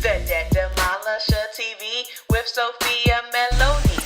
The Debt Demolisher TV with Sophia Melone.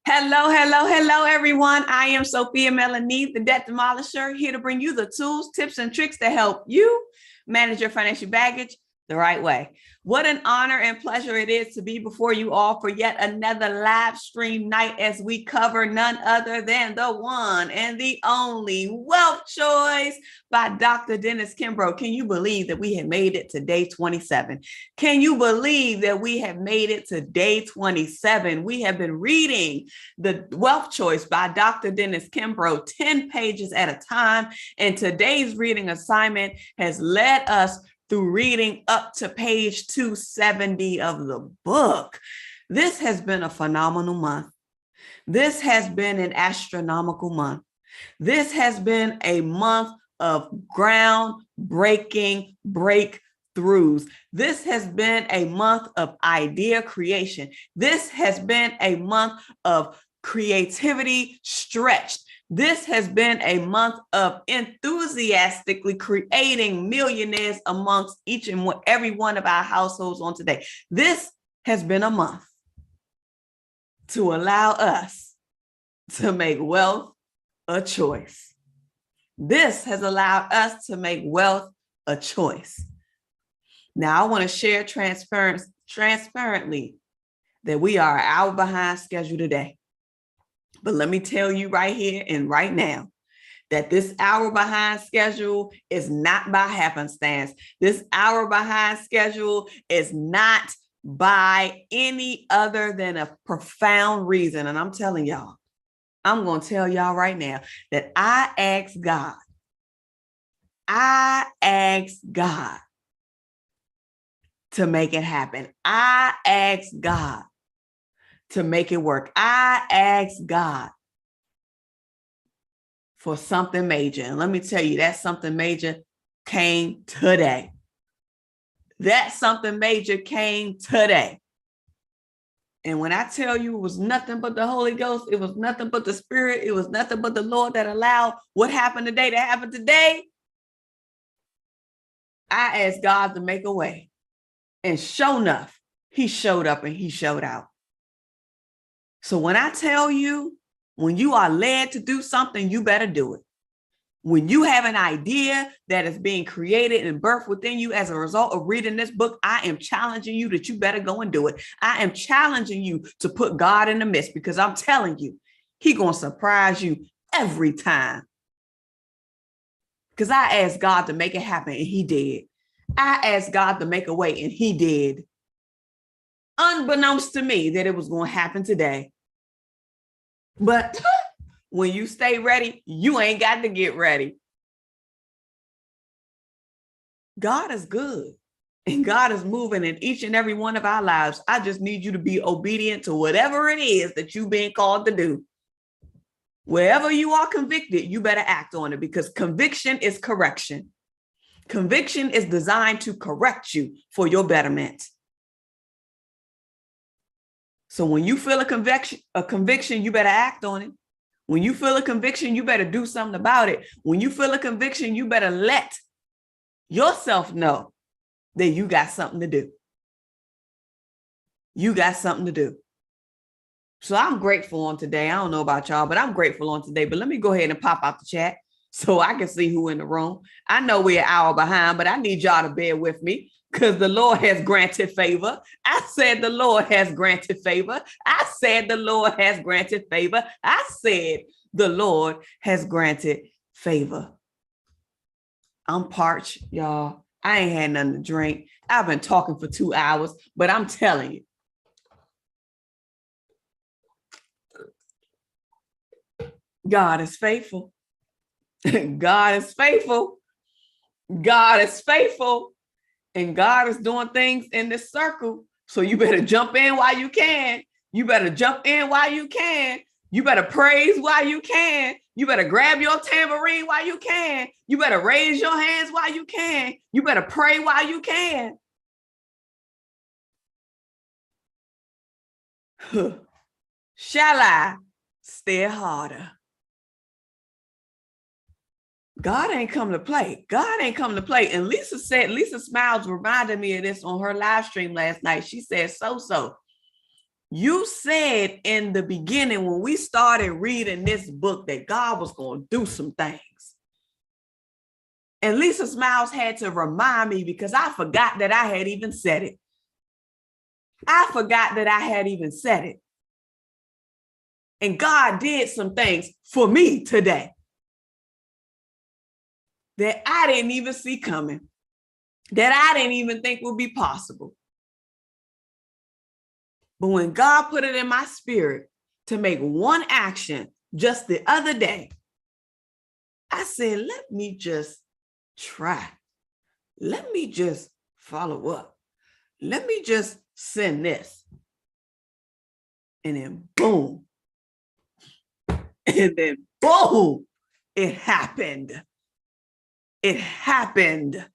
Hello, everyone. I am Sophia Melonē, the Debt Demolisher, here to bring you the tools, tips, and tricks to help you manage your financial baggage the right way. What an honor and pleasure it is to be before you all for yet another live stream night as we cover none other than the one and the only Wealth Choice by Dr. Dennis Kimbrough. Can you believe that we have made it to day 27? Can you believe that we have made it to day 27? We have been reading the Wealth Choice by Dr. Dennis Kimbrough 10 pages at a time. And today's reading assignment has led us through reading up to page 270 of the book. This has been a phenomenal month. This has been an astronomical month. This has been a month of groundbreaking breakthroughs. This has been a month of idea creation. This has been a month of creativity stretched. This has been a month of enthusiastically creating millionaires amongst each and every one of our households on today. This has been a month to allow us to make wealth a choice. This has allowed us to make wealth a choice. Now, I want to share transparently that we are an hour behind schedule today. But let me tell you right here and right now that this hour behind schedule is not by happenstance. This hour behind schedule is not by any other than a profound reason. And I'm telling y'all, I'm going to tell y'all right now that I asked God to make it happen. I asked God to make it work. I asked God for something major. And let me tell you, that something major came today. That something major came today. And when I tell you it was nothing but the Holy Ghost, it was nothing but the Spirit, it was nothing but the Lord that allowed what happened today to happen today, I asked God to make a way. And sure enough, he showed up and he showed out. So when I tell you, when you are led to do something, you better do it. When you have an idea that is being created and birthed within you as a result of reading this book, I am challenging you that you better go and do it. I am challenging you to put God in the midst, because I'm telling you, he's going to surprise you every time. Because I asked God to make it happen and he did. I asked God to make a way and he did. Unbeknownst to me that it was going to happen today. But when you stay ready, you ain't got to get ready. God is good and God is moving in each and every one of our lives. I just need you to be obedient to whatever it is that you've been called to do. Wherever you are convicted, you better act on it, because conviction is correction. Conviction is designed to correct you for your betterment. So when you feel a conviction, you better act on it. When you feel a conviction, you better do something about it. When you feel a conviction, you better let yourself know that you got something to do. You got something to do. So I'm grateful on today. I don't know about y'all, but I'm grateful on today. But let me go ahead and pop out the chat so I can see who in the room. I know we're an hour behind, but I need y'all to bear with me, because the Lord has granted favor. I said the Lord has granted favor. I said the Lord has granted favor. I said the Lord has granted favor. I'm parched, y'all. I ain't had nothing to drink. I've been talking for 2 hours, but I'm telling you, God is faithful. God is faithful. God is faithful. And God is doing things in this circle. So you better jump in while you can. You better jump in while you can. You better praise while you can. You better grab your tambourine while you can. You better raise your hands while you can. You better pray while you can. Shall I stay harder? God ain't come to play. God ain't come to play. And Lisa Smiles reminded me of this on her live stream last night. She said, so you said in the beginning when we started reading this book that God was going to do some things. And Lisa Smiles had to remind me because I forgot that I had even said it. I forgot that I had even said it. And God did some things for me today that I didn't even see coming, that I didn't even think would be possible. But when God put it in my spirit to make one action just the other day, I said, let me just try. Let me just follow up. Let me just send this. And then boom. And then boom, it happened. It happened.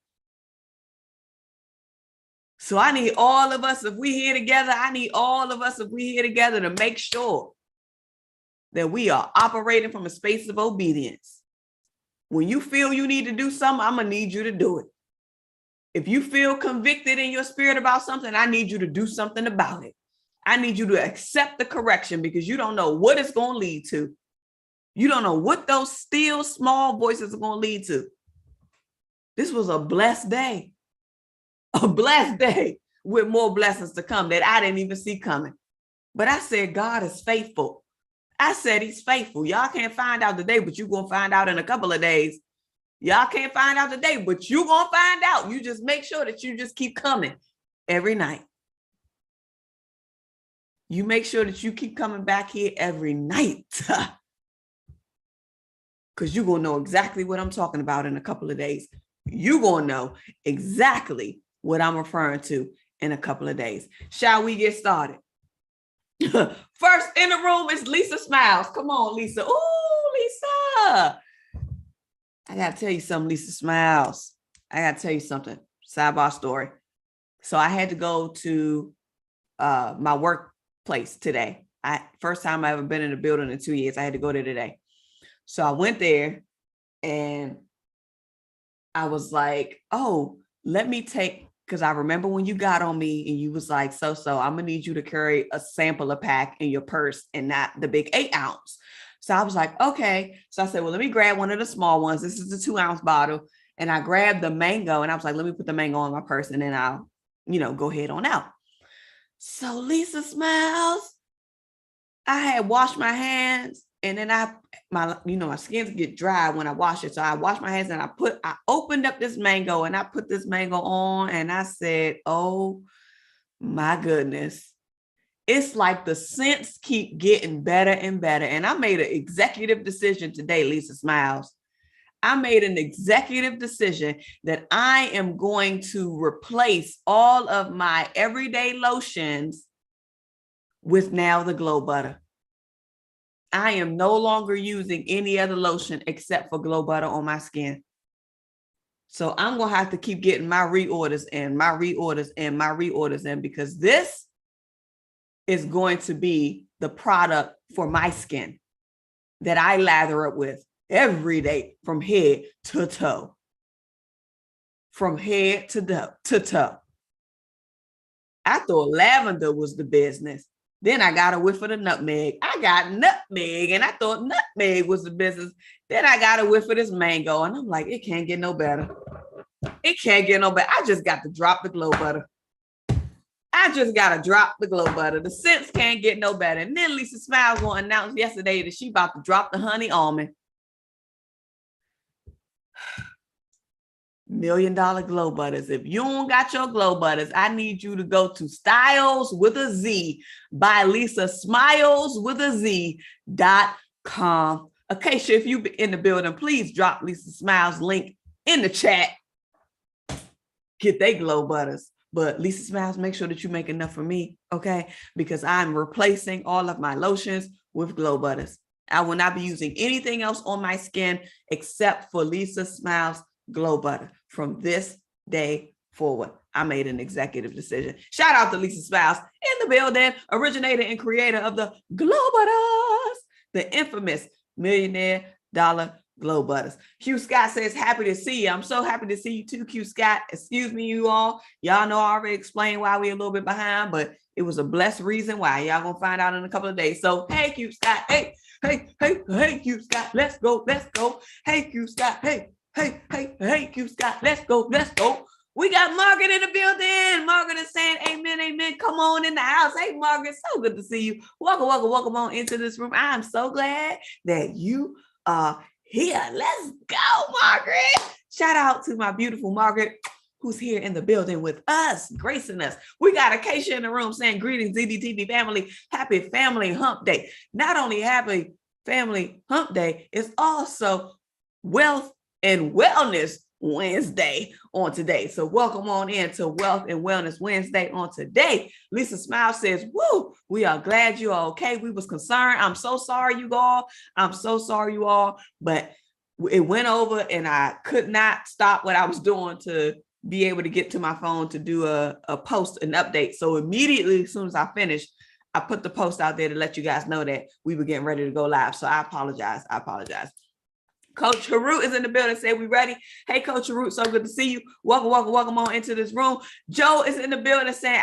So I need all of us, if we here together, to make sure that we are operating from a space of obedience. When you feel you need to do something, I'm going to need you to do it. If you feel convicted in your spirit about something, I need you to do something about it. I need you to accept the correction because you don't know what it's going to lead to. You don't know what those still small voices are going to lead to. This was a blessed day with more blessings to come that I didn't even see coming. But I said, God is faithful. I said, he's faithful. Y'all can't find out today, but you're going to find out in a couple of days. Y'all can't find out today, but you're going to find out. You just make sure that you just keep coming every night. You make sure that you keep coming back here every night. Because you're going to know exactly what I'm talking about in a couple of days. You're going to know exactly what I'm referring to in a couple of days. Shall we get started? First in the room is Lisa Smiles. Come on, Lisa. Ooh, Lisa. I got to tell you something, Lisa Smiles. I got to tell you something. Sidebar story. So I had to go to my workplace today. First time I ever been in a building in 2 years. I had to go there today. So I went there and I was like, oh, let me take, because I remember when you got on me and you was like, so I'm going to need you to carry a sampler pack in your purse and not the big 8 ounce. So I was like, okay. So I said, well, let me grab one of the small ones. This is the 2 ounce bottle. And I grabbed the mango and I was like, let me put the mango in my purse and then I'll, go ahead on out. So Lisa Smiles, I had washed my hands and then my skin get dry when I wash it. So I washed my hands and I opened up this mango and I put this mango on and I said, oh my goodness. It's like the scents keep getting better and better. And I made an executive decision today, Lisa Smiles. I made an executive decision that I am going to replace all of my everyday lotions with now the Glow Butter. I am no longer using any other lotion except for Glow Butter on my skin. So I'm going to have to keep getting my reorders in because this is going to be the product for my skin that I lather up with every day from head to toe. From head to toe. I thought lavender was the business. Then I got a whiff of the nutmeg. I got nutmeg and I thought nutmeg was the business. Then I got a whiff of this mango and I'm like, it can't get no better. It can't get no better. I just got to drop the Glow Butter. The scents can't get no better. And then Lisa Smiles will announce yesterday that she about to drop the honey almond. $1 million Glow Butters. If you don't got your Glow Butters, I need you to go to Styles with a Z by Lisa Smiles with a Z.com. Acacia, if you in the building, please drop Lisa Smiles link in the chat. Get they Glow Butters. But Lisa Smiles, make sure that you make enough for me, okay? Because I'm replacing all of my lotions with Glow Butters. I will not be using anything else on my skin except for Lisa Smiles Glow Butter from this day forward. I made an executive decision. Shout out to Lisa Smiles in the building, originator and creator of the Glow Butters, the infamous $1 million Glow Butters. Q Scott says, happy to see you. I'm so happy to see you too, Q Scott. Excuse me, you all. Y'all know I already explained why we're a little bit behind, but it was a blessed reason why. Y'all gonna find out in a couple of days. So, hey, Q Scott. Hey, Q Scott. Let's go. Hey, Q Scott. Hey, Q Scott. Let's go. We got Margaret in the building. Margaret is saying amen. Come on in the house. Hey, Margaret, so good to see you. Welcome on into this room. I'm so glad that you are here. Let's go, Margaret. Shout out to my beautiful Margaret, who's here in the building with us, gracing us. We got Acacia in the room saying, greetings, DDTV family. Happy Family Hump Day. Not only happy Family Hump Day, it's also Wealth and Wellness Wednesday on today. So welcome on into Wealth and Wellness Wednesday on today. Lisa Smile says, woo, we are glad you are okay. We was concerned. I'm so sorry, you all. But it went over and I could not stop what I was doing to be able to get to my phone to do a post, an update. So immediately, as soon as I finished, I put the post out there to let you guys know that we were getting ready to go live. So I apologize. Coach Harut is in the building. Say we ready. Hey, Coach Harut, so good to see you. Welcome on into this room. Joe is in the building saying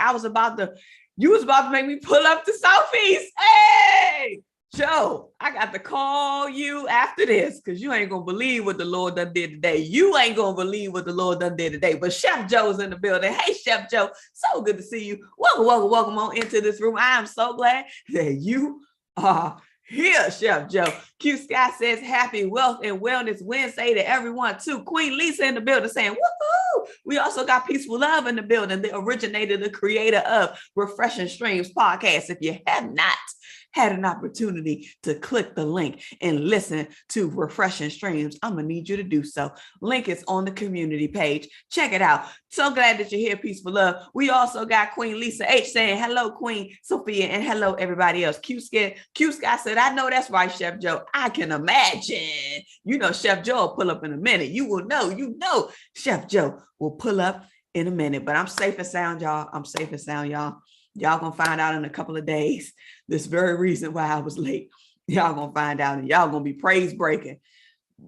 you was about to make me pull up to Southeast. Hey, Joe, I got to call you after this because you ain't gonna believe what the Lord done did today. You ain't gonna believe what the Lord done did today. But Chef Joe is in the building. Hey, Chef Joe, so good to see you. Welcome on into this room. I am so glad that you are here, Chef Joe. Q Scott says, happy Wealth and Wellness Wednesday to everyone too. Queen Lisa in the building saying, woohoo. We also got Peaceful Love in the building, the originator, the creator of Refreshing Streams podcast. If you have not had an opportunity to click the link and listen to Refreshing Streams, I'm gonna need you to do so. Link is on the community page. Check it out. So glad that you're here, Peaceful Love. We also got Queen Lisa H saying, hello, Queen Sophia, and hello, everybody else. Q Scott said, I know that's right, Chef Joe. I can imagine. You know, Chef Joe will pull up in a minute. You know, Chef Joe will pull up in a minute, but I'm safe and sound, y'all. Y'all gonna find out in a couple of days this very reason why I was late. Y'all gonna find out, and y'all gonna be praise breaking.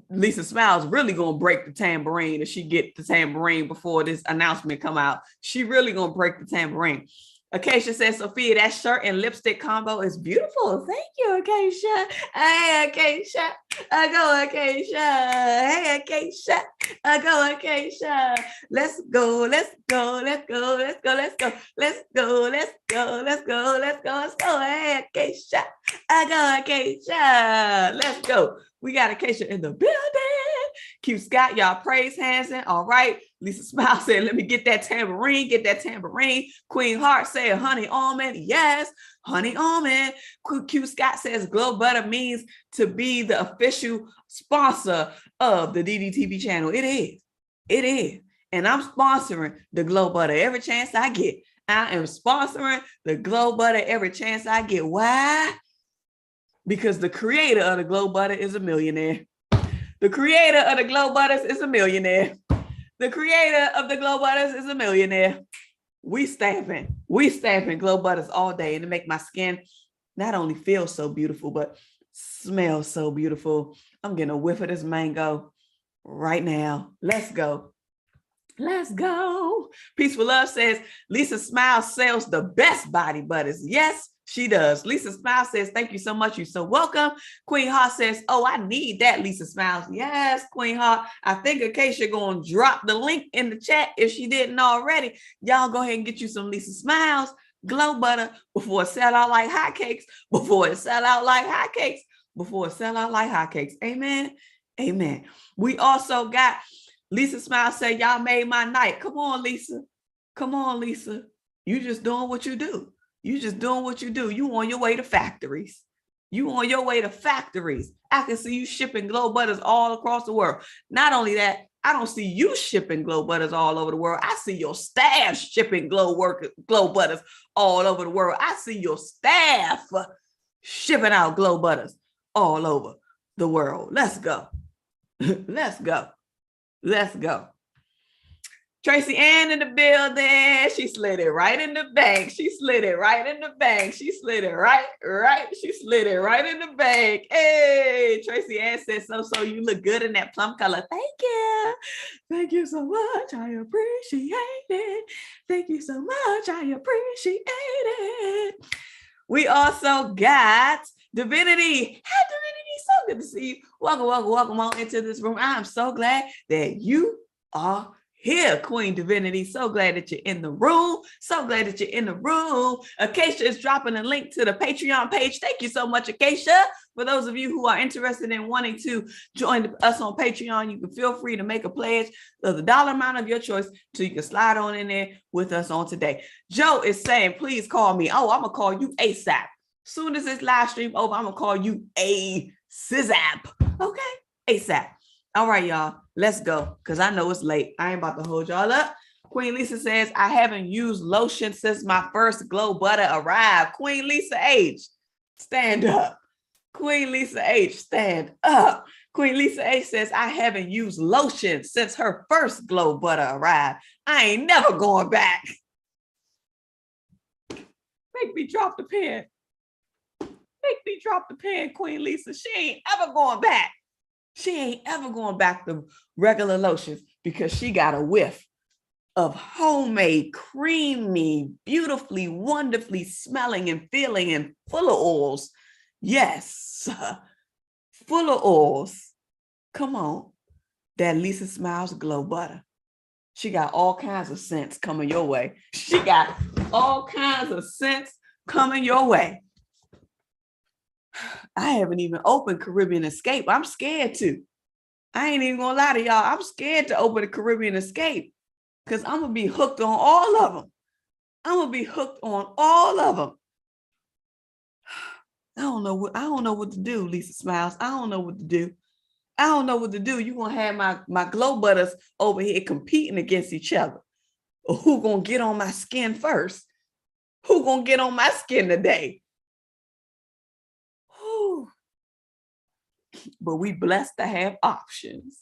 Lisa Smiles really gonna break the tambourine if she get the tambourine before this announcement come out. She really gonna break the tambourine. Acacia says, Sophia, that shirt and lipstick combo is beautiful. Thank you, Acacia. Hey, Acacia. I go, Acacia. Hey, Acacia. I go, Acacia. Let's go. Hey, Acacia. I go, Acacia. Let's go. We got Acacia in the building. Q Scott, y'all praise hands in. All right. Lisa Smile said, let me get that tambourine. Queen Heart said, honey almond. Yes, honey almond. Q Scott says, Glow Butter means to be the official sponsor of the DDTV channel. It is. And I'm sponsoring the Glow Butter every chance I get. I am sponsoring the Glow Butter every chance I get. Why? Because the creator of the Glow Butter is a millionaire. The creator of the Glow Butters is a millionaire. The creator of the Glow Butters is a millionaire. We stamping Glow Butters all day, and to make my skin not only feel so beautiful, but smell so beautiful. I'm getting a whiff of this mango right now. Let's go. Peaceful Love says, Lisa Smile sells the best body butters. Yes, she does. Lisa Smile says, thank you so much. You're so welcome. Queen Heart says, oh, I need that, Lisa Smiles. Yes, Queen Heart. I think Acacia going to drop the link in the chat if she didn't already. Y'all go ahead and get you some Lisa Smiles Glow Butter before it sell out like hotcakes. Amen. We also got Lisa Smile say, y'all made my night. Come on, Lisa. You just doing what you do. You on your way to factories. I can see you shipping Glow Butters all across the world. Not only that, I don't see you shipping Glow Butters all over the world. I see your staff shipping Glow Butters all over the world. I see your staff shipping out Glow Butters all over the world. Let's go. Tracy Ann in the building. She slid it right in the bank. She slid it right in the bank. She slid it right. She slid it right in the bank. Hey, Tracy Ann said, so you look good in that plum color. Thank you. Thank you so much. I appreciate it. Thank you so much. I appreciate it. We also got Divinity. Hi, Divinity. So good to see you. Welcome on into this room. I'm so glad that you are here, Queen Divinity. So glad that you're in the room. So glad that you're in the room. Acacia is dropping a link to the Patreon page. Thank you so much, Acacia. For those of you who are interested in wanting to join us on Patreon, you can feel free to make a pledge of the dollar amount of your choice so you can slide on in there with us on today. Joe is saying, please call me. Oh, I'm going to call you ASAP. Soon as this live stream over, I'm going to call you ASAP. Okay? ASAP. All right, y'all, let's go, because I know it's late. I ain't about to hold y'all up. Queen Lisa says, I haven't used lotion since my first Glow Butter arrived. Queen Lisa H, stand up. Queen Lisa H, stand up. Queen Lisa H says, I haven't used lotion since her first Glow Butter arrived. I ain't never going back. Make me drop the pen. Make me drop the pen, Queen Lisa. She ain't ever going back. She ain't ever going back to regular lotions because she got a whiff of homemade, creamy, beautifully, wonderfully smelling and feeling and full of oils. Yes, full of oils. Come on, that Lisa Smiles Glow Butter. She got all kinds of scents coming your way. She got all kinds of scents coming your way. I haven't even opened Caribbean Escape. I'm scared to. I ain't even gonna lie to y'all. I'm scared to open the Caribbean Escape because I'm gonna be hooked on all of them. I'm gonna be hooked on all of them. I don't know what to do, Lisa Smiles. I don't know what to do. I don't know what to do. You're gonna have my Glow Butters over here competing against each other. Who gonna get on my skin first? Who gonna get on my skin today? But we blessed to have options.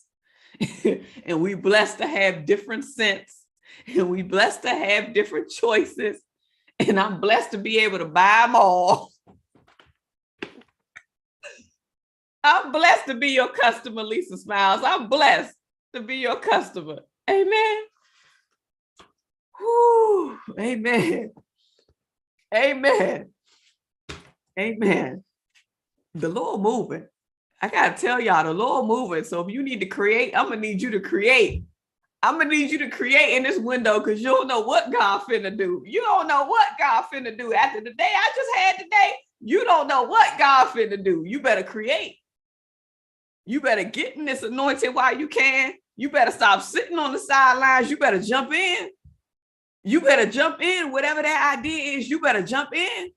And we blessed to have different scents. And we blessed to have different choices. And I'm blessed to be able to buy them all. I'm blessed to be your customer, Lisa Smiles. I'm blessed to be your customer. Amen. Whew. Amen. Amen. Amen. The Lord moving. I got to tell y'all, the Lord moving. So if you need to create, I'm going to need you to create. I'm going to need you to create in this window because you don't know what God finna do. You don't know what God finna do. After the day I just had today, you don't know what God finna do. You better create. You better get in this anointing while you can. You better stop sitting on the sidelines. You better jump in. You better jump in. Whatever that idea is, you better jump in.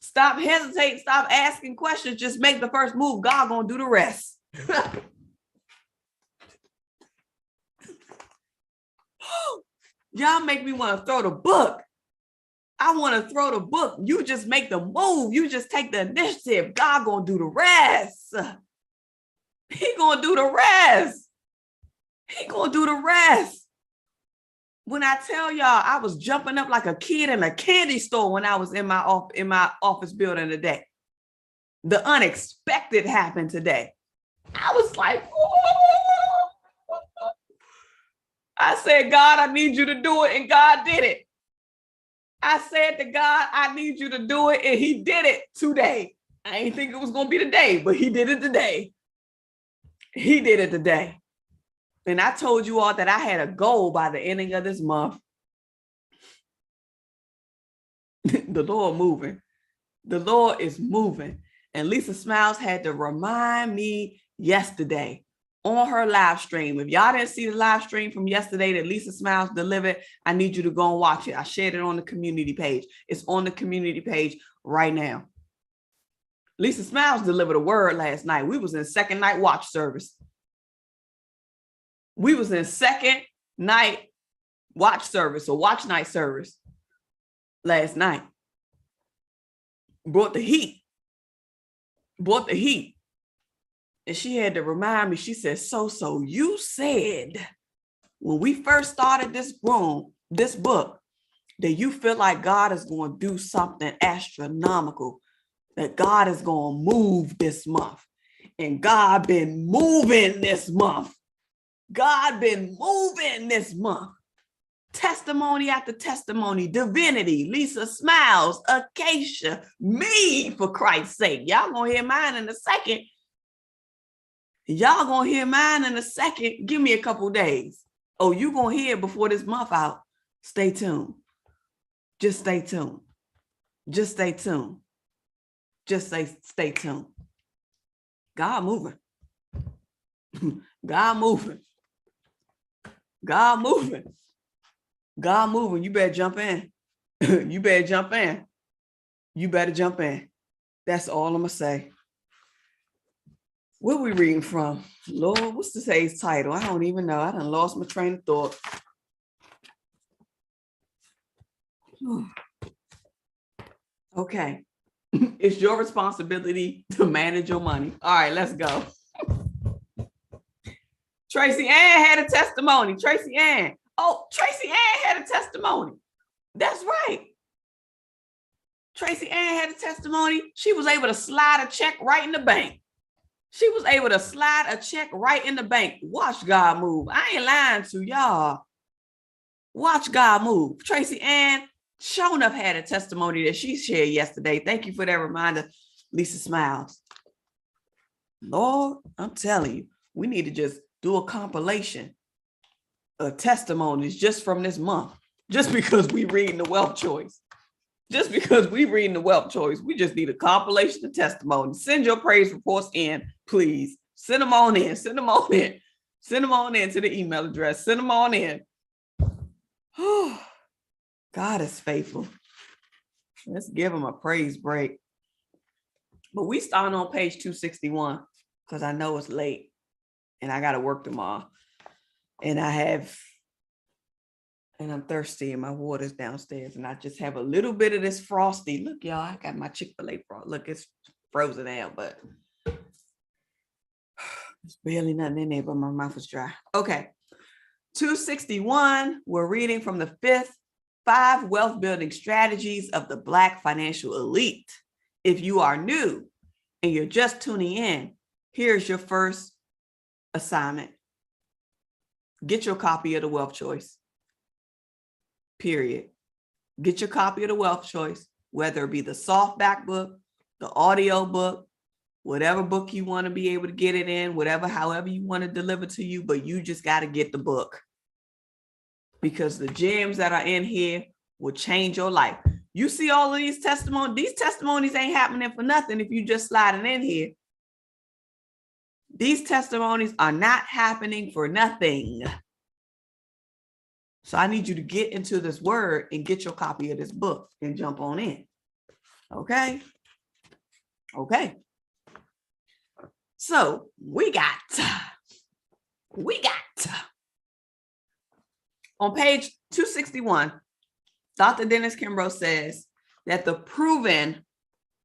Stop hesitating. Stop asking questions. Just make the first move. God gonna do the rest. Y'all make me want to throw the book. I want to throw the book. You just make the move. You just take the initiative. God gonna do the rest. He gonna do the rest. He gonna do the rest. When I tell y'all, I was jumping up like a kid in a candy store when I was in my office building today. The unexpected happened today. I was like, whoa. I said, God, I need you to do it, and God did it. I said to God, I need you to do it, and he did it today. I didn't think it was going to be today, but he did it today. He did it today. And I told you all that I had a goal by the ending of this month. The Lord moving. The Lord is moving. And Lisa Smiles had to remind me yesterday on her live stream. If y'all didn't see the live stream from yesterday that Lisa Smiles delivered, I need you to go and watch it. I shared it on the community page. It's on the community page right now. Lisa Smiles delivered a word last night. We was in second night watch service. We was in second night watch service or watch night service last night. Brought the heat. Brought the heat. And she had to remind me, she said, so you said when we first started this book, that you feel like God is going to do something astronomical, that God is going to move this month. And God been moving this month. God been moving this month. Testimony after testimony, Divinity, Lisa Smiles, Acacia, me, for Christ's sake. Y'all gonna hear mine in a second. Y'all gonna hear mine in a second. Give me a couple days. Oh, you gonna hear before this month out. Stay tuned. Just stay tuned. Just stay tuned. Just stay tuned. God moving. God moving. God moving. God moving. You better jump in. You better jump in. You better jump in. That's all I'm going to say. What are we reading from? Lord, what's today's title? I don't even know. I done lost my train of thought. Okay. It's your responsibility to manage your money. All right, let's go. Tracy Ann had a testimony. Tracy Ann. Oh, Tracy Ann had a testimony. That's right. Tracy Ann had a testimony. She was able to slide a check right in the bank. She was able to slide a check right in the bank. Watch God move. I ain't lying to y'all. Watch God move. Tracy Ann sure enough had a testimony that she shared yesterday. Thank you for that reminder, Lisa Smiles. Lord, I'm telling you, we need to just do a compilation of testimonies just from this month, just because we reading the wealth choice. Just because we reading the wealth choice, we just need a compilation of testimonies. Send your praise reports in, please. Send them on in. Send them on in. Send them on in to the email address. Send them on in. God is faithful. Let's give him a praise break. But we starting on page 261 because I know it's late and I got to work tomorrow. And I'm thirsty and my water's downstairs and I just have a little bit of this frosty. Look, y'all, I got my Chick-fil-A frost. Look, it's frozen out, but there's barely nothing in there, but my mouth is dry. Okay. 261, we're reading from the 5 wealth building strategies of the Black financial elite. If you are new and you're just tuning in, here's your first assignment. Get your copy of the Wealth Choice. Period. Get your copy of the Wealth Choice, whether it be the softback book, the audio book, whatever book you want to be able to get it in, however you want to deliver to you, but you just got to get the book. Because the gems that are in here will change your life. You see all of these testimonies. These testimonies ain't happening for nothing if you just sliding in here. These testimonies are not happening for nothing. So I need you to get into this word and get your copy of this book and jump on in. Okay? Okay. So we got on page 261, Dr. Dennis Kimbrough says that the Proven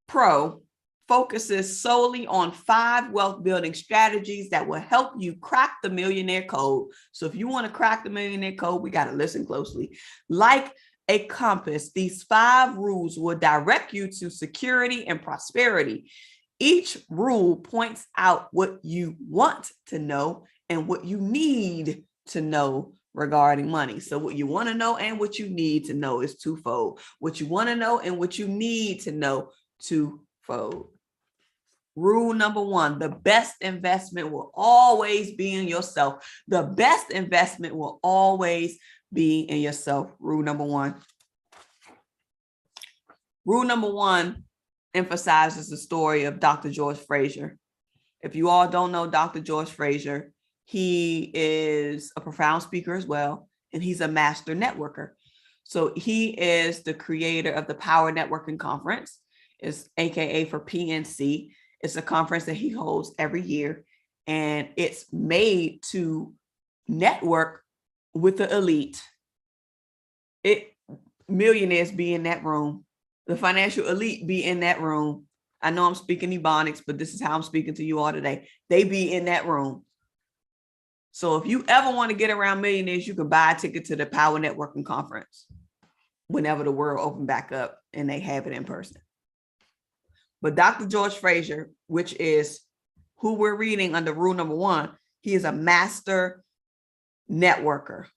Pro focuses solely on 5 wealth building strategies that will help you crack the millionaire code. So if you want to crack the millionaire code, we got to listen closely. Like a compass, these 5 rules will direct you to security and prosperity. Each rule points out what you want to know and what you need to know regarding money. So what you want to know and what you need to know is twofold. What you want to know and what you need to know, twofold. Rule number 1, the best investment will always be in yourself. The best investment will always be in yourself. Rule number 1. Rule number 1 emphasizes the story of Dr. George Fraser. If you all don't know Dr. George Fraser, he is a profound speaker as well, and he's a master networker. So he is the creator of the Power Networking Conference, is AKA for PNC. It's a conference that he holds every year, and it's made to network with the elite. Millionaires be in that room. The financial elite be in that room. I know I'm speaking Ebonics, but this is how I'm speaking to you all today. They be in that room. So if you ever want to get around millionaires, you can buy a ticket to the Power Networking Conference whenever the world opens back up and they have it in person. But Dr. George Fraser, which is who we're reading under rule number 1, he is a master networker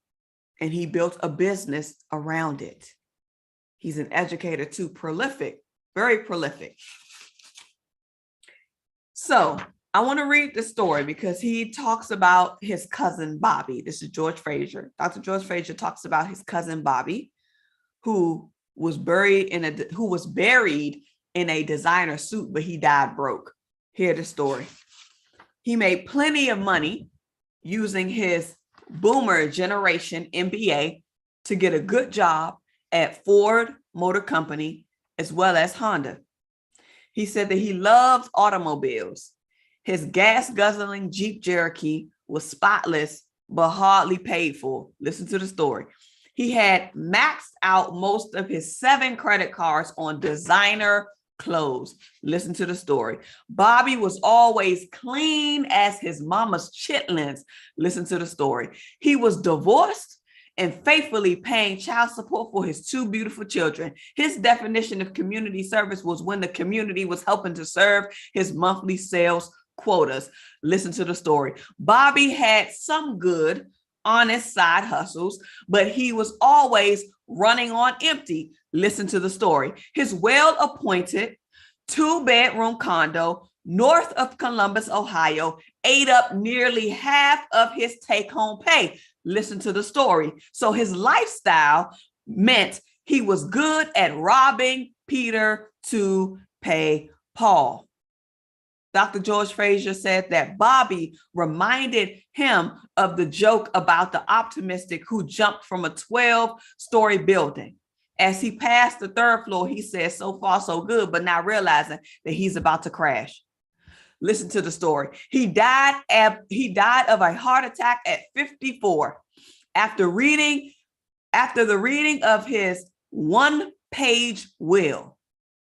and he built a business around it. He's an educator too, prolific, very prolific. So I want to read the story because he talks about his cousin Bobby. This is George Fraser. Dr. George Fraser talks about his cousin Bobby, who was buried in a designer suit, but he died broke. Hear the story. He made plenty of money using his boomer generation MBA to get a good job at Ford Motor Company as well as Honda. He said that he loved automobiles. His gas guzzling Jeep Cherokee was spotless, but hardly paid for. Listen to the story. He had maxed out most of his 7 credit cards on designer clothes. Listen to the story. Bobby was always clean as his mama's chitlins. Listen to the story. He was divorced and faithfully paying child support for his 2 beautiful children. His definition of community service was when the community was helping to serve his monthly sales quotas. Listen to the story. Bobby had some good, honest side hustles, but he was always running on empty. Listen to the story. His well-appointed 2-bedroom condo north of Columbus, Ohio, ate up nearly half of his take-home pay. Listen to the story. So his lifestyle meant he was good at robbing Peter to pay Paul. Dr. George Fraser said that Bobby reminded him of the joke about the optimistic who jumped from a 12-story building. As he passed the 3rd floor, he said, "So far, so good," but now realizing that he's about to crash. Listen to the story. He died of a heart attack at 54 after the reading of his 1-page will.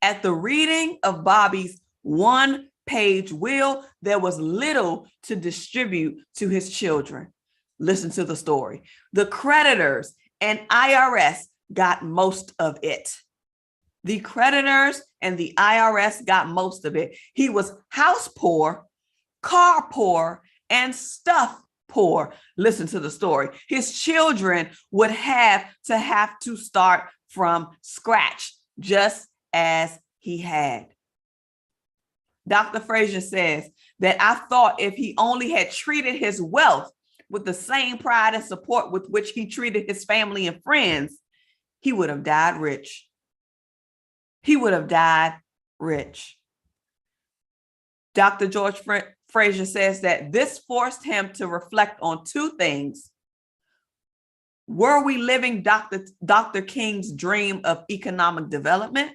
At the reading of Bobby's 1-page will, there was little to distribute to his children. Listen to the story. The creditors and IRS got most of it. The creditors and the IRS got most of it. He was house poor, car poor, and stuff poor. Listen to the story. His children would have to start from scratch, just as he had. Dr. Fraser says that I thought if he only had treated his wealth with the same pride and support with which he treated his family and friends, he would have died rich. He would have died rich. Dr. George Fraser says that this forced him to reflect on 2 things. Were we living Dr. King's dream of economic development?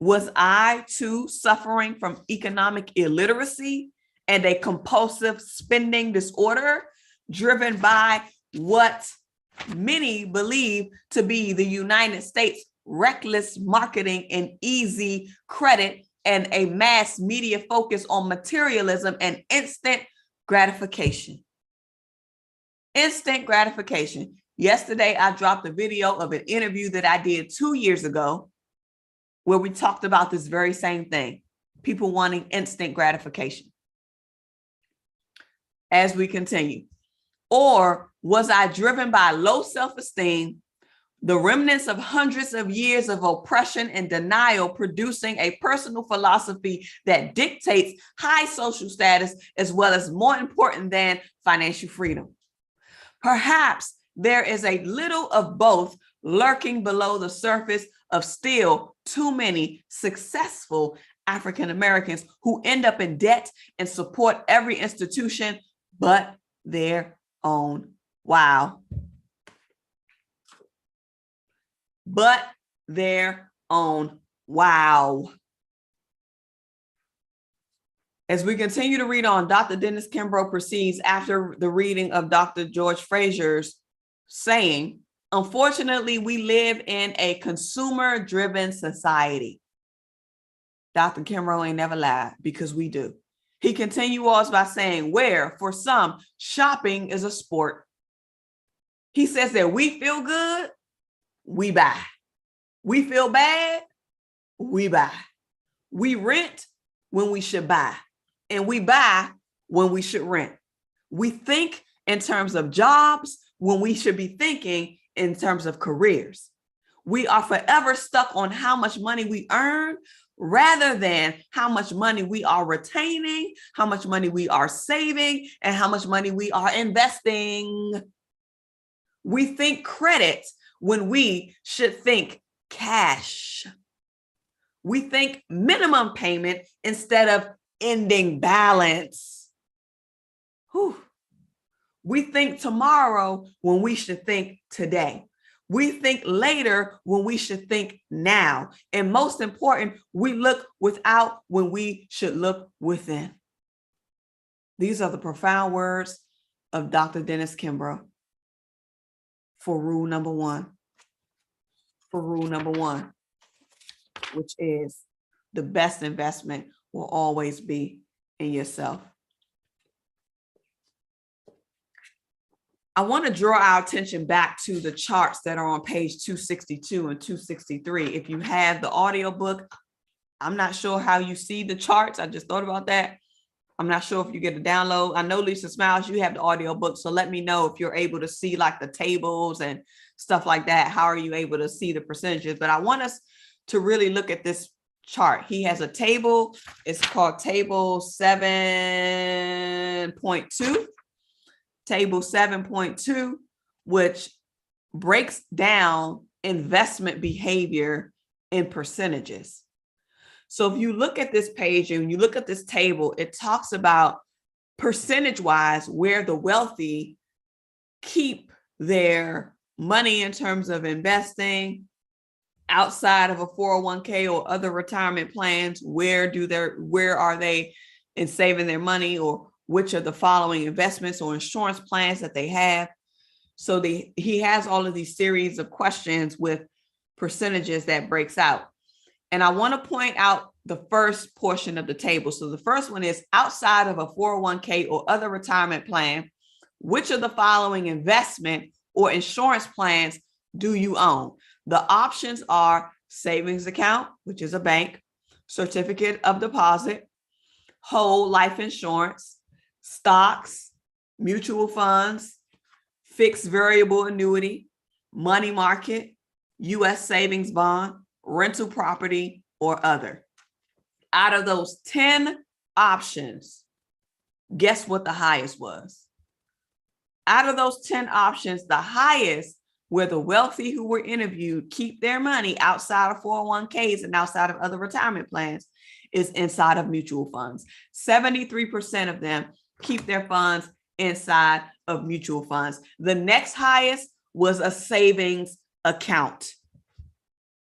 Was I too suffering from economic illiteracy and a compulsive spending disorder driven by what many believe to be the United States' reckless marketing and easy credit and a mass media focus on materialism and instant gratification? Instant gratification. Yesterday, I dropped a video of an interview that I did 2 years ago where we talked about this very same thing, people wanting instant gratification. As we continue. Or was I driven by low self-esteem, the remnants of hundreds of years of oppression and denial, producing a personal philosophy that dictates high social status as well as more important than financial freedom? Perhaps there is a little of both lurking below the surface of still too many successful African Americans who end up in debt and support every institution but their own. Wow. But their own. Wow. As we continue to read on, Dr. Dennis Kimbrough proceeds after the reading of Dr. George Fraser's saying, unfortunately, we live in a consumer-driven society. Dr. Kimbrough ain't never lied, because we do. He continues by saying, where for some, shopping is a sport. He says that we feel good, we buy. We feel bad, we buy. We rent when we should buy, and we buy when we should rent. We think in terms of jobs when we should be thinking in terms of careers. We are forever stuck on how much money we earn rather than how much money we are retaining, how much money we are saving, and how much money we are investing. We think credit when we should think cash. We think minimum payment instead of ending balance. Whew. We think tomorrow when we should think today. We think later when we should think now. And most important, we look without when we should look within. These are the profound words of Dr. Dennis Kimbrough for rule number one. For rule number one, which is the best investment will always be in yourself. I want to draw our attention back to the charts that are on page 262 and 263. If you have the audiobook, I'm not sure how you see the charts. I just thought about that. I'm not sure if you get a download. I know Lisa Smiles, you have the audiobook. So let me know if you're able to see like the tables and stuff like that. How are you able to see the percentages? But I want us to really look at this chart. He has a table. It's called table 7.2. Table 7.2, which breaks down investment behavior in percentages. So if you look at this page and you look at this table, it talks about percentage-wise where the wealthy keep their money in terms of investing outside of a 401k or other retirement plans. Where are they in saving their money, or which of the following investments or insurance plans that they have. So he has all of these series of questions with percentages that breaks out. And I want to point out the first portion of the table. So the first one is outside of a 401k or other retirement plan, which of the following investment or insurance plans do you own? The options are savings account, which is a bank, certificate of deposit, whole life insurance, stocks, mutual funds, fixed variable annuity, money market, U.S. savings bond, rental property, or other. Out of those 10 options, guess what the highest was? Out of those 10 options, the highest where the wealthy who were interviewed keep their money outside of 401ks and outside of other retirement plans is inside of mutual funds. 73% of them keep their funds inside of mutual funds. The next highest was a savings account.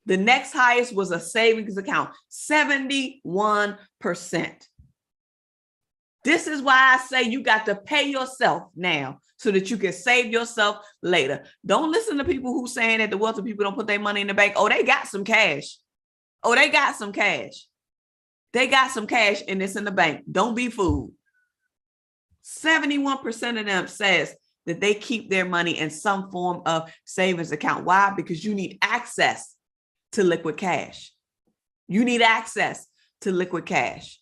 The next highest was a savings account, 71%. This is why I say you got to pay yourself now so that you can save yourself later. Don't listen to people who saying that the wealthy people don't put their money in the bank. Oh, they got some cash. Oh, they got some cash. They got some cash and it's in the bank. Don't be fooled. 71% of them says that they keep their money in some form of savings account. Why? Because you need access to liquid cash. You need access to liquid cash.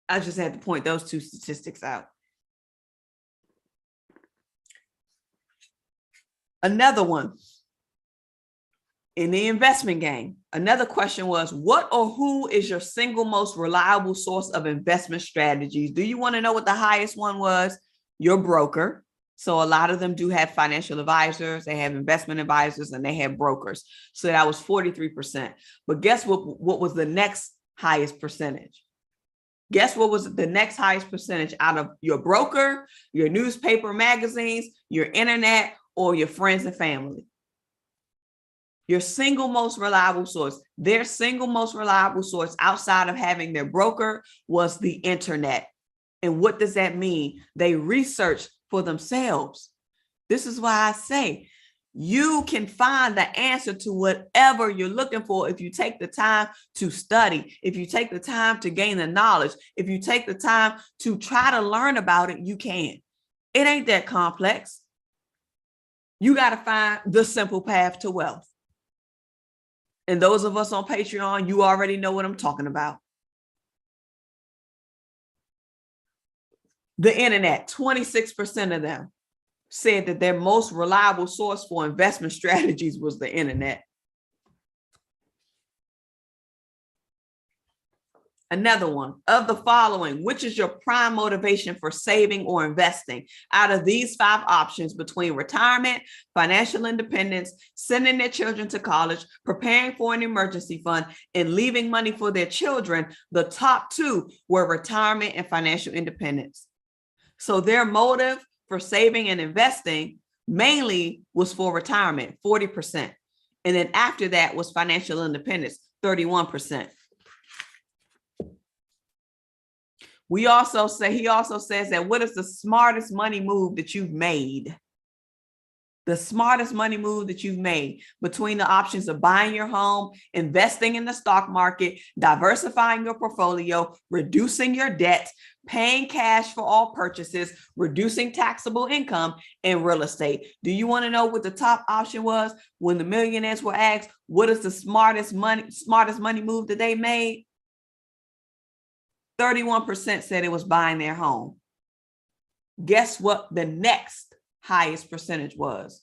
I just had to point those two statistics out. Another one in the investment game. Another question was, what or who is your single most reliable source of investment strategies? Do you want to know what the highest one was? Your broker. So a lot of them do have financial advisors, they have investment advisors, and they have brokers. So that was 43%. But guess what was the next highest percentage? Guess what was the next highest percentage out of your broker, your newspaper, magazines, your internet, or your friends and family? Your single most reliable source. Their single most reliable source outside of having their broker was the internet. And what does that mean? They research for themselves. This is why I say You can find the answer to whatever you're looking for if you take the time to study, if you take the time to gain the knowledge, if you take the time to try to learn about it, you can. It ain't that complex. You got to find the simple path to wealth. And those of us on Patreon, you already know what I'm talking about. The internet, 26% of them said that their most reliable source for investment strategies was the internet. Another one, of the following, which is your prime motivation for saving or investing? Out of these 5 options between retirement, financial independence, sending their children to college, preparing for an emergency fund, and leaving money for their children, the top 2 were retirement and financial independence. So their motive for saving and investing mainly was for retirement, 40%. And then after that was financial independence, 31%. He also says that what is the smartest money move that you've made? The smartest money move that you've made between the options of buying your home, investing in the stock market, diversifying your portfolio, reducing your debt, paying cash for all purchases, reducing taxable income, and real estate. Do you want to know what the top option was when the millionaires were asked, what is the smartest money move that they made? 31% said it was buying their home. Guess what the next highest percentage was?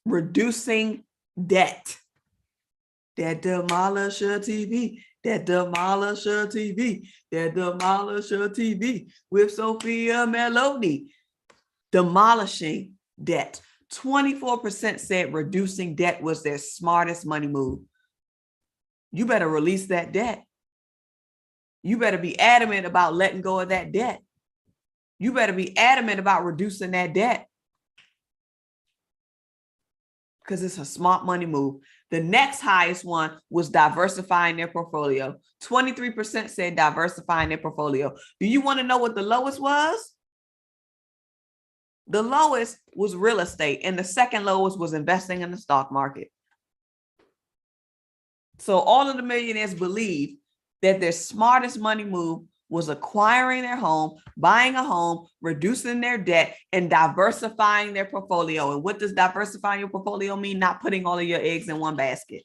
Reducing debt. Debt Demolisher TV. Debt Demolisher TV. Debt Demolisher TV with Sophia Melone. Demolishing debt. 24% said reducing debt was their smartest money move. You better release that debt. You better be adamant about letting go of that debt. You better be adamant about reducing that debt because it's a smart money move. The next highest one was diversifying their portfolio. 23% said diversifying their portfolio. Do you want to know what the lowest was? The lowest was real estate, and the second lowest was investing in the stock market. So all of the millionaires believe that their smartest money move was acquiring their home, buying a home, reducing their debt, and diversifying their portfolio. And what does diversifying your portfolio mean? Not putting all of your eggs in one basket.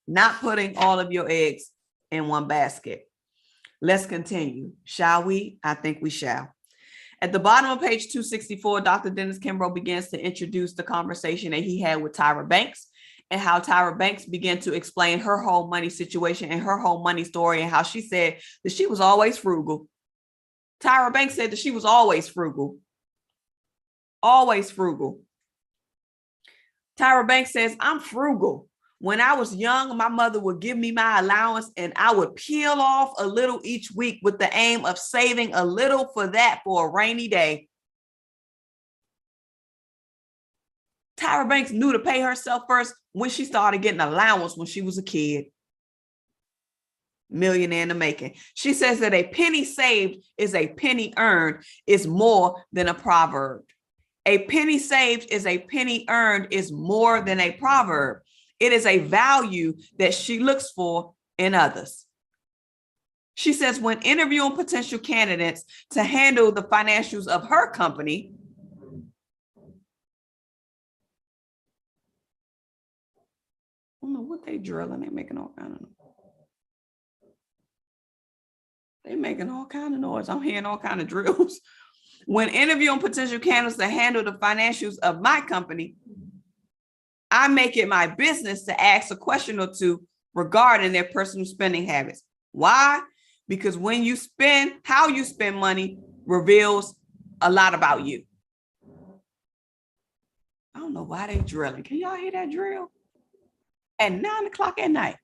Not putting all of your eggs in one basket. Let's continue, shall we? I think we shall. At the bottom of page 264, Dr. Dennis Kimbrough begins to introduce the conversation that he had with Tyra Banks, and how Tyra Banks began to explain her whole money situation and her whole money story, and how she said that she was always frugal. Tyra Banks said that she was always frugal. Always frugal. Tyra Banks says, I'm frugal. When I was young, my mother would give me my allowance and I would peel off a little each week with the aim of saving a little for a rainy day. Tyra Banks knew to pay herself first when she started getting allowance when she was a kid. Millionaire in the making. She says that a penny saved is a penny earned is more than a proverb. A penny saved is a penny earned is more than a proverb. It is a value that she looks for in others. She says when interviewing potential candidates to handle the financials of her company, I don't know what they drilling. They're making all kind of noise. They're making all kind of noise. I'm hearing all kind of drills. When interviewing potential candidates to handle the financials of my company, I make it my business to ask a question or two regarding their personal spending habits. Why? Because when you spend, how you spend money reveals a lot about you. I don't know why they drilling. Can y'all hear that drill? At 9 o'clock at night.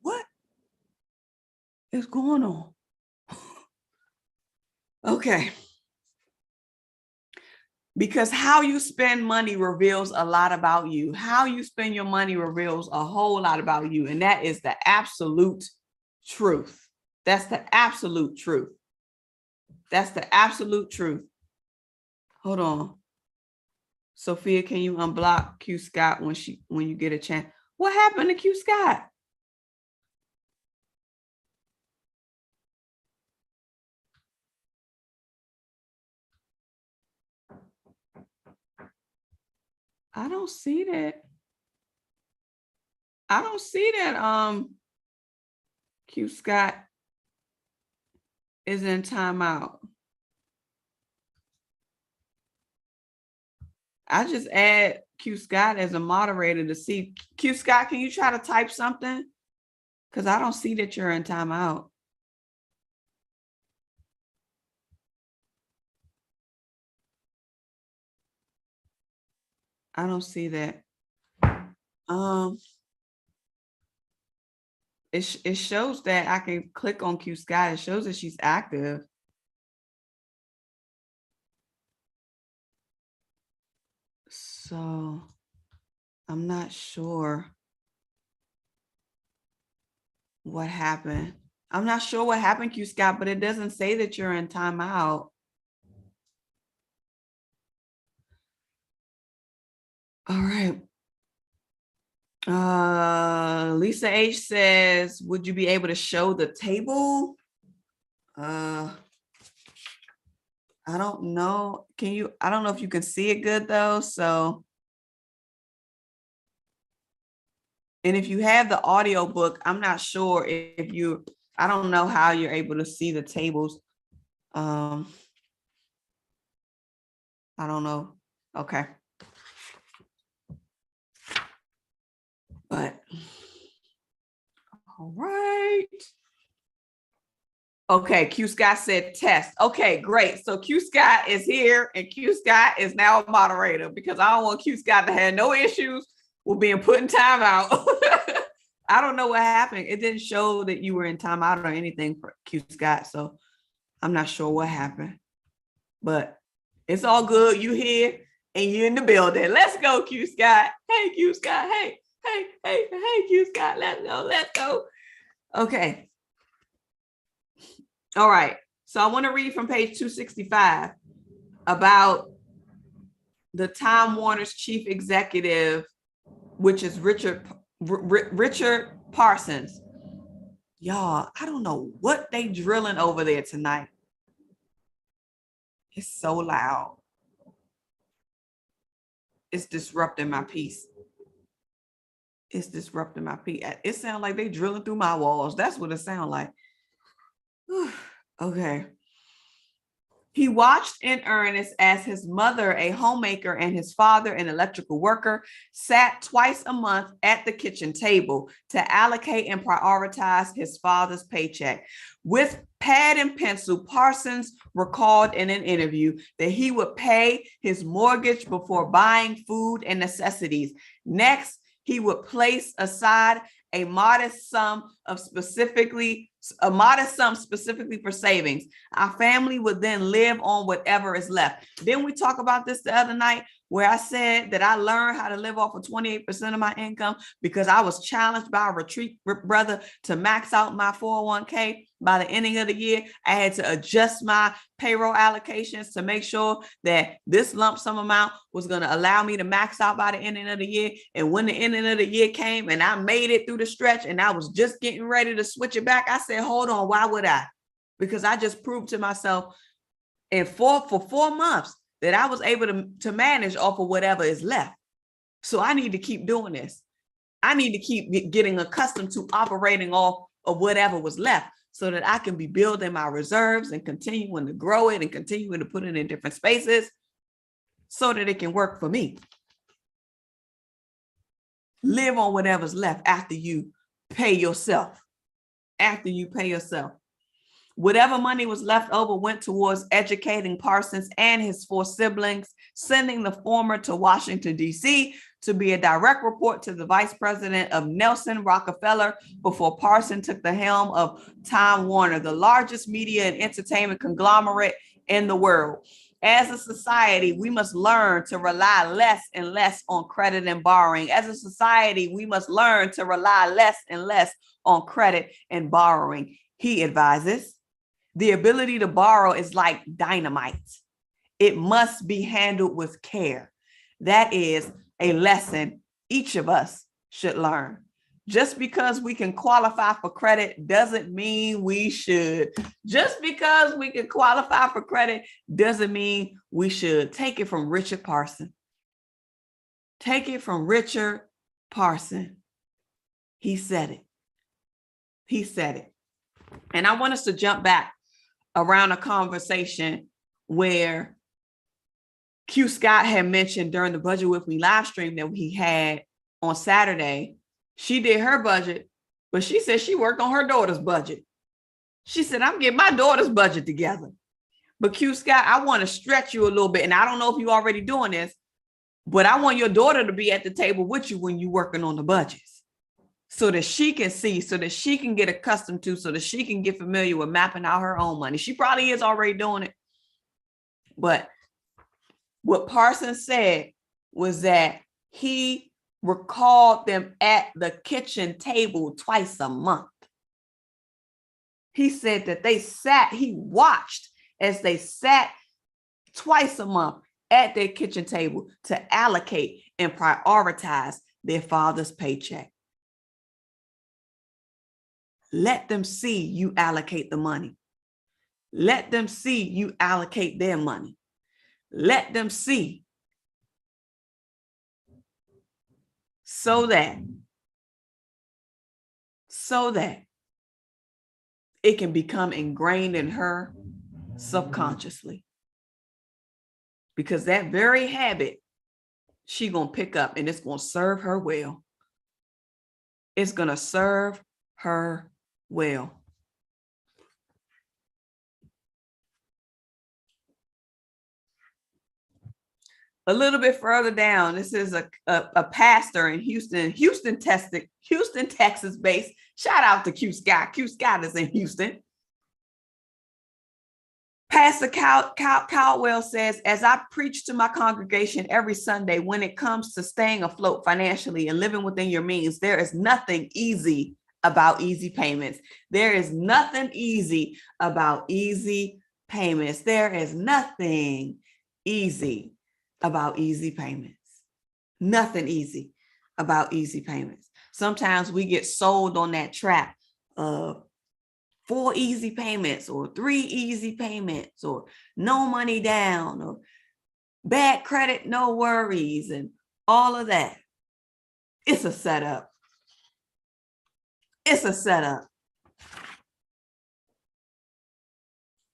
What is going on? Okay. Because how you spend money reveals a lot about you. How you spend your money reveals a whole lot about you. And that is the absolute truth. That's the absolute truth. That's the absolute truth. Hold on. Sophia, can you unblock Q Scott when you get a chance? What happened to Q Scott? I don't see that. I don't see that Q Scott is in timeout. I just add Q Scott as a moderator to see. Q Scott, can you try to type something? Because I don't see that you're in timeout. I don't see that. It shows that I can click on Q Scott. It shows that she's active. So I'm not sure what happened. I'm not sure what happened, Q Scott, but it doesn't say that you're in timeout. All right. Lisa H says, would you be able to show the table? I don't know. Can you? I don't know if you can see it good though. So, and if you have the audio book, I'm not sure if you, I don't know how you're able to see the tables. I don't know. Okay. But, all right. Okay, Q Scott said test. Okay, great. So Q Scott is here and Q Scott is now a moderator because I don't want Q Scott to have no issues with being put in timeout. I don't know what happened. It didn't show that you were in timeout or anything for Q Scott. So I'm not sure what happened, but it's all good. You here and you're in the building. Let's go, Q Scott. Hey, Q Scott. Hey, Q Scott. Let's go. Okay. All right. So I want to read from page 265 about the Time Warner's chief executive, which is Richard Parsons. Y'all, I don't know what they drilling over there tonight. It's so loud. It's disrupting my peace. It's disrupting my peace. It sounds like they drilling through my walls. That's what it sounds like. Okay. He watched in earnest as his mother, a homemaker, and his father, an electrical worker, sat twice a month at the kitchen table to allocate and prioritize his father's paycheck. With pad and pencil, Parsons recalled in an interview that he would pay his mortgage before buying food and necessities. Next, he would place aside a modest sum specifically for savings. Our family would then live on whatever is left. Didn't we talk about this the other night where I said that I learned how to live off of 28% of my income because I was challenged by a retreat brother to max out my 401k by the ending of the year? I had to adjust my payroll allocations to make sure that this lump sum amount was going to allow me to max out by the ending of the year. And when the ending of the year came and I made it through the stretch and I was just getting ready to switch it back, I said, hold on, why would I? Because I just proved to myself for 4 months that I was able to manage off of whatever is left. So I need to keep doing this. I need to keep getting accustomed to operating off of whatever was left so that I can be building my reserves and continuing to grow it and continuing to put it in different spaces so that it can work for me. Live on whatever's left after you pay yourself. After you pay yourself. Whatever money was left over went towards educating Parsons and his 4 siblings, sending the former to Washington, D.C. to be a direct report to the vice president of Nelson Rockefeller before Parsons took the helm of Time Warner, the largest media and entertainment conglomerate in the world. As a society, we must learn to rely less and less on credit and borrowing. As a society, we must learn to rely less and less on credit and borrowing, he advises. The ability to borrow is like dynamite. It must be handled with care. That is a lesson each of us should learn. Just because we can qualify for credit doesn't mean we should. Just because we can qualify for credit doesn't mean we should. Take it from Richard Parson. Take it from Richard Parson. He said it. He said it. And I want us to jump back around a conversation where Q Scott had mentioned during the Budget With Me live stream that we had on Saturday. She did her budget, but she said she worked on her daughter's budget. She said, I'm getting my daughter's budget together. But Q Scott, I want to stretch you a little bit. And I don't know if you're already doing this, but I want your daughter to be at the table with you when you're working on the budgets so that she can see, so that she can get accustomed to, so that she can get familiar with mapping out her own money. She probably is already doing it. But what Parsons said was that he recalled them at the kitchen table twice a month. He said that he watched as they sat twice a month at their kitchen table to allocate and prioritize their father's paycheck. Let them see you allocate the money. Let them see you allocate their money. Let them see so that it can become ingrained in her subconsciously. Because that very habit she gonna pick up, and it's gonna serve her well. It's gonna serve her well. A little bit further down, this is a pastor in Houston, Texas based. Shout out to Q Scott. Q Scott is in Houston. Pastor Caldwell says, as I preach to my congregation every Sunday, when it comes to staying afloat financially and living within your means, there is nothing easy about easy payments. There is nothing easy about easy payments. There is nothing easy about easy payments. Nothing easy about easy payments. Sometimes we get sold on that trap of 4 easy payments or 3 easy payments or no money down or bad credit, no worries, and all of that. It's a setup. It's a setup.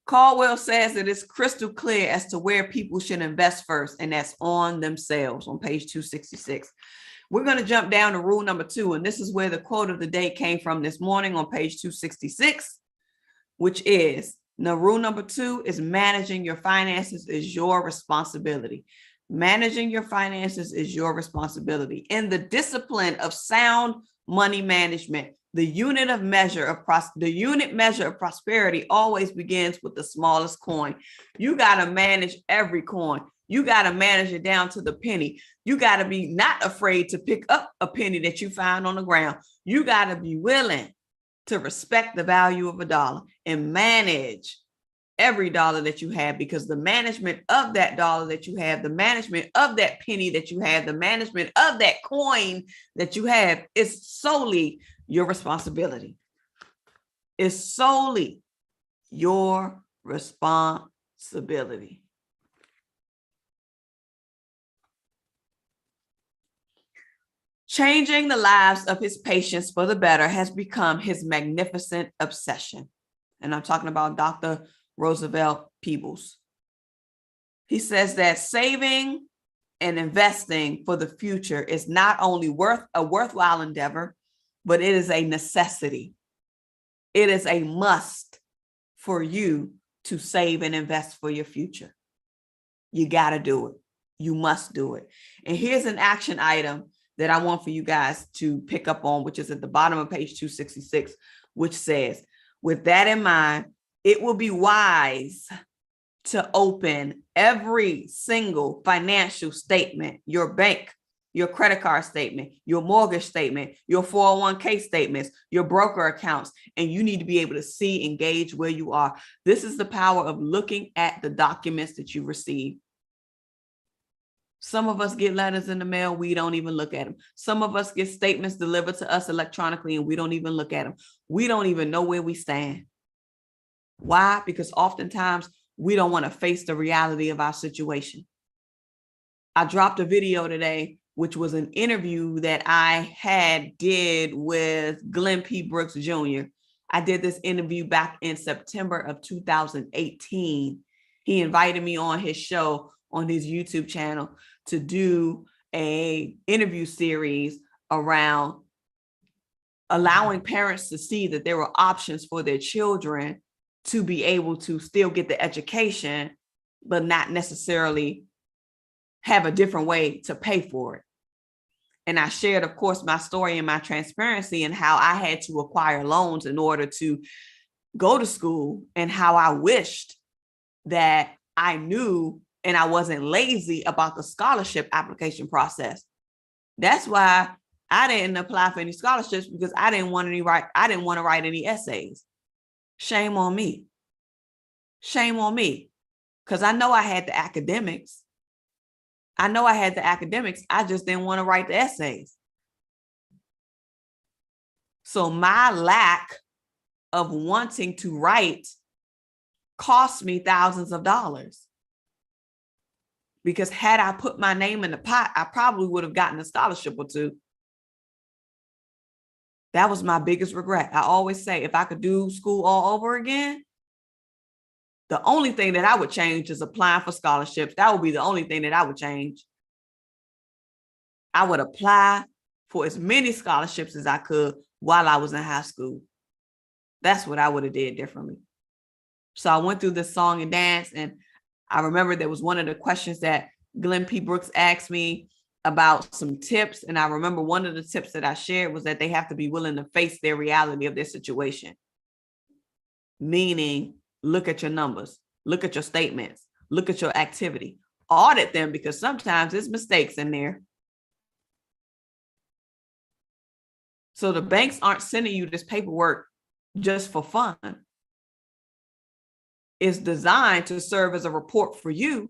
Caldwell says that it's crystal clear as to where people should invest first, and that's on themselves on page 266. We're going to jump down to rule number 2, and this is where the quote of the day came from this morning on page 266, which is, now rule number 2 is managing your finances is your responsibility. Managing your finances is your responsibility. In the discipline of sound money management, the unit measure of prosperity always begins with the smallest coin. You got to manage every coin. You got to manage it down to the penny. You got to be not afraid to pick up a penny that you find on the ground. You got to be willing to respect the value of a dollar and manage every dollar that you have, because the management of that dollar that you have, the management of that penny that you have, the management of that coin that you have is solely your responsibility. It's solely your responsibility. Changing the lives of his patients for the better has become his magnificent obsession. And I'm talking about Dr. Roosevelt Peebles. He says that saving and investing for the future is not only a worthwhile endeavor, but it is a necessity. It is a must for you to save and invest for your future. You got to do it. You must do it. And here's an action item that I want for you guys to pick up on, which is at the bottom of page 266, which says, with that in mind, it will be wise to open every single financial statement your bank your credit card statement, your mortgage statement, your 401k statements, your broker accounts, and you need to be able to see and gauge where you are. This is the power of looking at the documents that you receive. Some of us get letters in the mail, we don't even look at them. Some of us get statements delivered to us electronically and we don't even look at them. We don't even know where we stand. Why? Because oftentimes we don't want to face the reality of our situation. I dropped a video today, which was an interview that I did with Glenn P. Brooks Jr. I did this interview back in September of 2018. He invited me on his show on his YouTube channel to do an interview series around allowing parents to see that there were options for their children to be able to still get the education, but not necessarily have a different way to pay for it. And I shared, of course, my story and my transparency and how I had to acquire loans in order to go to school, and how I wished that I knew and I wasn't lazy about the scholarship application process. That's why I didn't apply for any scholarships, because I didn't want to write any essays. Shame on me. Shame on me. Because I know I had the academics. I just didn't want to write the essays. So my lack of wanting to write cost me thousands of dollars. Because had I put my name in the pot, I probably would have gotten a scholarship or two. That was my biggest regret. I always say, if I could do school all over again, the only thing that I would change is applying for scholarships. That would be the only thing that I would change. I would apply for as many scholarships as I could while I was in high school. That's what I would have did differently. So I went through this song and dance, and I remember there was one of the questions that Glenn P. Brooks asked me about some tips. And I remember one of the tips that I shared was that they have to be willing to face their reality of their situation. Meaning, look at your numbers, look at your statements, look at your activity, audit them, because sometimes there's mistakes in there. So the banks aren't sending you this paperwork just for fun. It's designed to serve as a report for you.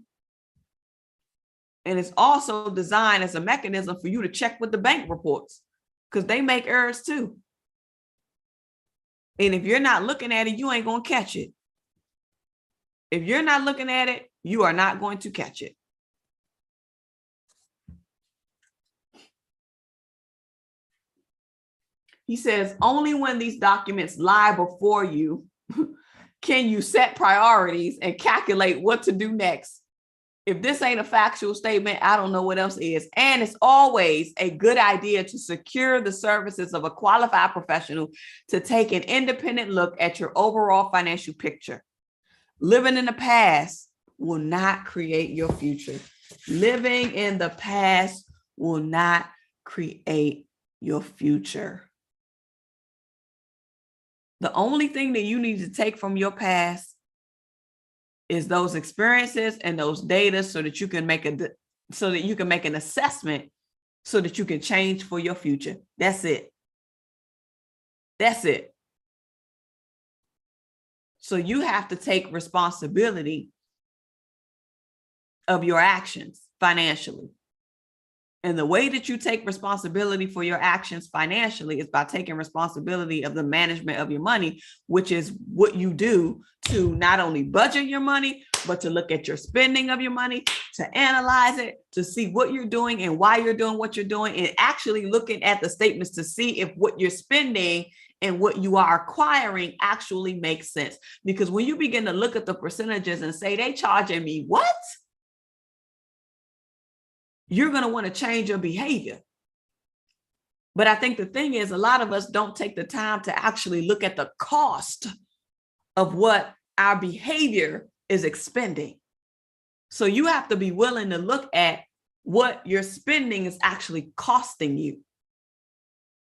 And it's also designed as a mechanism for you to check with the bank reports, because they make errors too. And if you're not looking at it, you ain't going to catch it. If you're not looking at it, you are not going to catch it. He says, only when these documents lie before you can you set priorities and calculate what to do next. If this ain't a factual statement, I don't know what else is. And it's always a good idea to secure the services of a qualified professional to take an independent look at your overall financial picture. Living in the past will not create your future. Living in the past will not create your future. The only thing that you need to take from your past is those experiences and those data, so that you can make an assessment, so that you can change for your future. That's it. That's it. So you have to take responsibility of your actions financially. And the way that you take responsibility for your actions financially is by taking responsibility of the management of your money, which is what you do to not only budget your money, but to look at your spending of your money, to analyze it, to see what you're doing and why you're doing what you're doing, and actually looking at the statements to see if what you're spending and what you are acquiring actually makes sense. Because when you begin to look at the percentages and say, they charging me what? You're going to want to change your behavior. But I think the thing is, a lot of us don't take the time to actually look at the cost of what our behavior is expending. So you have to be willing to look at what your spending is actually costing you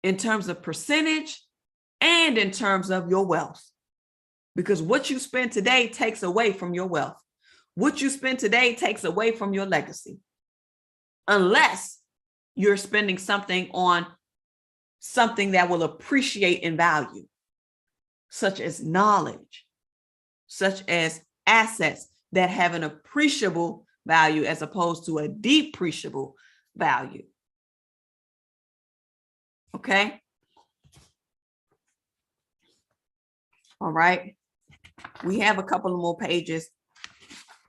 in terms of percentage and in terms of your wealth. Because what you spend today takes away from your wealth. What you spend today takes away from your legacy. Unless you're spending something on something that will appreciate in value, such as knowledge, such as assets that have an appreciable value as opposed to a depreciable value. Okay. All right. We have a couple of more pages,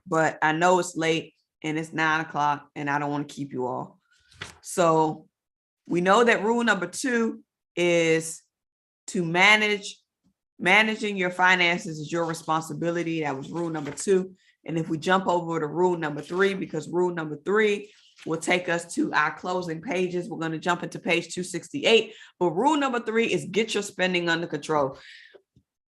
but I know it's late and it's 9 o'clock and I don't want to keep you all. So we know that rule number 2 is to managing your finances is your responsibility. That was rule number 2. And if we jump over to rule number 3, because rule number 3 will take us to our closing pages, we're going to jump into page 268. But rule number 3 is get your spending under control.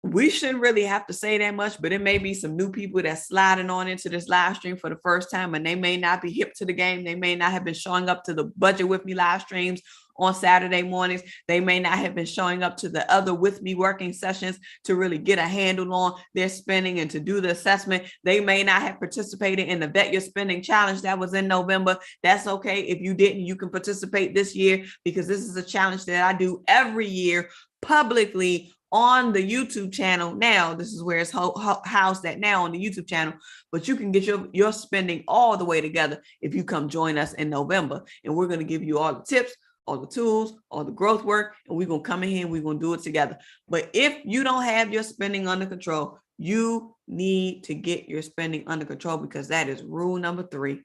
We shouldn't really have to say that much, but it may be some new people that's sliding on into this live stream for the first time, and they may not be hip to the game. They may not have been showing up to the Budget With Me live streams on Saturday mornings. They may not have been showing up to the other With Me working sessions to really get a handle on their spending and to do the assessment. They may not have participated in the Vet Your Spending Challenge that was in November. That's okay. If you didn't, you can participate this year, because this is a challenge that I do every year publicly on the YouTube channel. Now, this is where it's housed at now, on the YouTube channel, but you can get your spending all the way together if you come join us in November. And we're going to give you all the tips, all the tools, all the growth work, and we're going to come in here and we're going to do it together. But if you don't have your spending under control, you need to get your spending under control, because that is rule number 3.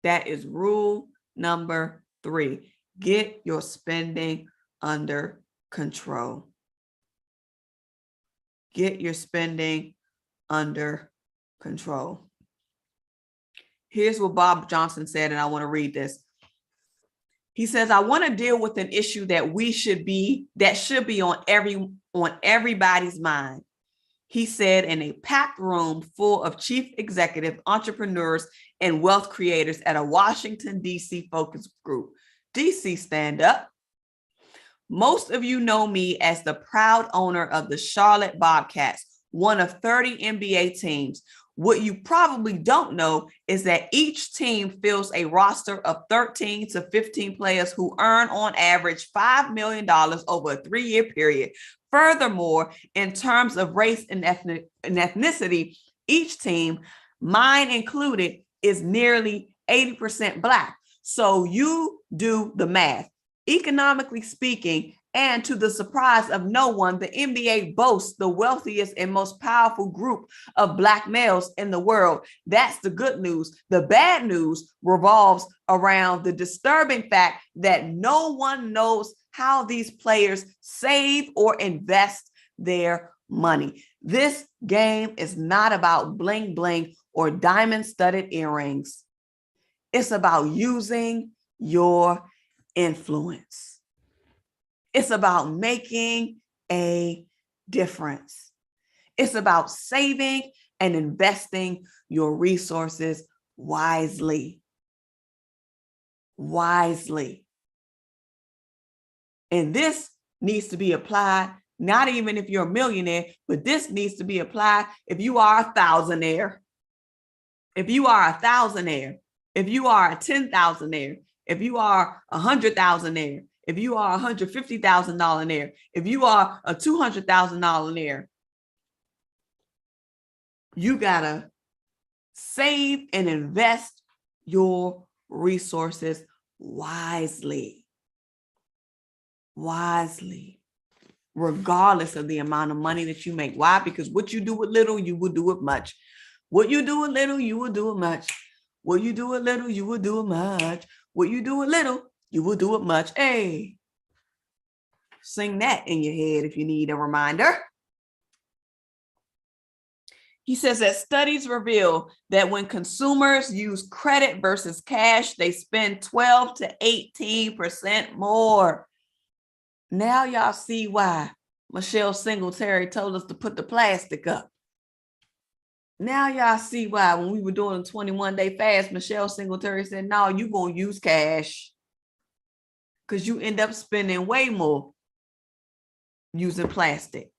That is rule number 3. Get your spending under control. Get your spending under control. Here's what Bob Johnson said, and I want to read this. He says, I want to deal with an issue that should be on everybody's mind. He said in a packed room full of chief executive entrepreneurs and wealth creators at a Washington, D.C. focus group. D.C. stand up. Most of you know me as the proud owner of the Charlotte Bobcats, one of 30 NBA teams. What you probably don't know is that each team fills a roster of 13 to 15 players who earn on average $5 million over a 3-year period. Furthermore, in terms of race and ethnicity, each team, mine included, is nearly 80% Black. So you do the math. Economically speaking, and to the surprise of no one, the NBA boasts the wealthiest and most powerful group of Black males in the world. That's the good news. The bad news revolves around the disturbing fact that no one knows how these players save or invest their money. This game is not about bling bling or diamond-studded earrings. It's about using your influence. It's about making a difference. It's about saving and investing your resources wisely. Wisely. And this needs to be applied, not even if you're a millionaire, but this needs to be applied if you are a thousandaire. If you are a thousandaire, if you are a 10,000aire, if you are a 100,000aire, if you are a $150,000 if you are a $200,000 you gotta save and invest your resources wisely. Wisely. Regardless of the amount of money that you make. Why? Because what you do with little, you will do with much. What you do with little, you will do with much. What you do with little, you will do with much. What you do with little, you will do it much. Hey, sing that in your head if you need a reminder. He says that studies reveal that when consumers use credit versus cash, they spend 12 to 18% more. Now y'all see why Michelle Singletary told us to put the plastic up. Now y'all see why when we were doing a 21-day fast, Michelle Singletary said, no, you're going to use cash. Because you end up spending way more using plastic.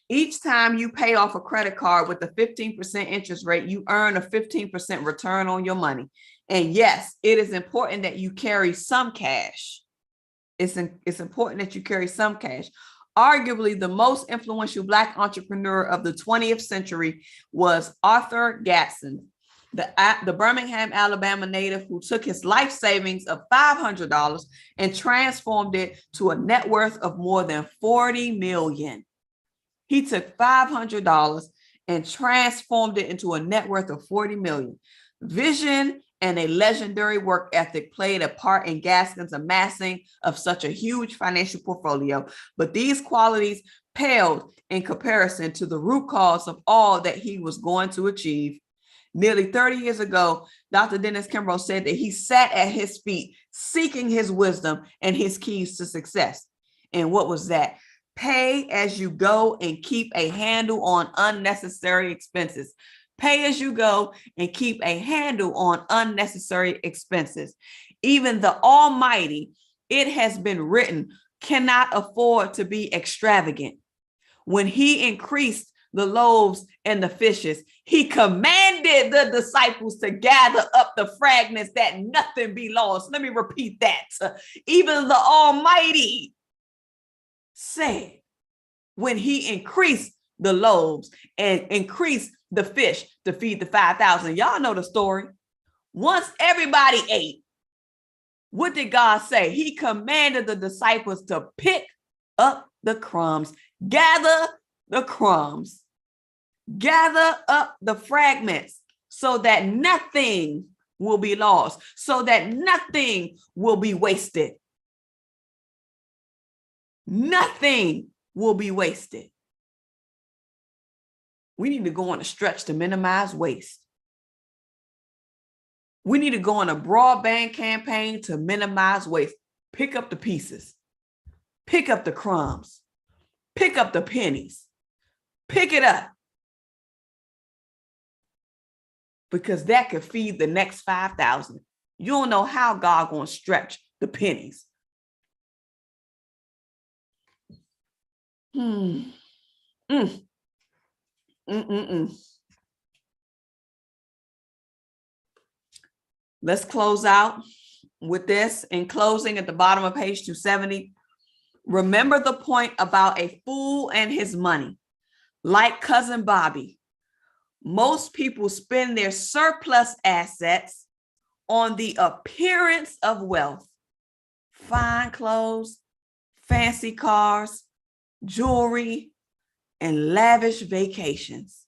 Each time you pay off a credit card with a 15% interest rate, you earn a 15% return on your money. And yes, it is important that you carry some cash. It's important that you carry some cash. Arguably, the most influential Black entrepreneur of the 20th century was Arthur Gadsden, the Birmingham, Alabama native who took his life savings of $500 and transformed it to a net worth of more than $40 million. He took $500 and transformed it into a net worth of $40 million. Vision and a legendary work ethic played a part in Gadsden's amassing of such a huge financial portfolio, but these qualities paled in comparison to the root cause of all that he was going to achieve. Nearly 30 years ago, Dr. Dennis Kimbro said that he sat at his feet seeking his wisdom and his keys to success. And what was that? Pay as you go and keep a handle on unnecessary expenses. Pay as you go and keep a handle on unnecessary expenses. Even the Almighty, it has been written, cannot afford to be extravagant. When he increased the loaves and the fishes, he commanded the disciples to gather up the fragments that nothing be lost. Let me repeat that. Even the Almighty said, when he increased the loaves and increased the fish to feed the 5,000. Y'all know the story. Once everybody ate, what did God say? He commanded the disciples to pick up the crumbs, gather the crumbs, gather up the fragments so that nothing will be lost, so that nothing will be wasted. Nothing will be wasted. We need to go on a stretch to minimize waste. We need to go on a broadband campaign to minimize waste. Pick up the pieces. Pick up the crumbs. Pick up the pennies. Pick it up. Because that could feed the next 5,000. You don't know how God gonna stretch the pennies. Let's close out with this. In closing, at the bottom of page 270, remember the point about a fool and his money. Like Cousin Bobby, most people spend their surplus assets on the appearance of wealth. Fine clothes, fancy cars, jewelry, and lavish vacations.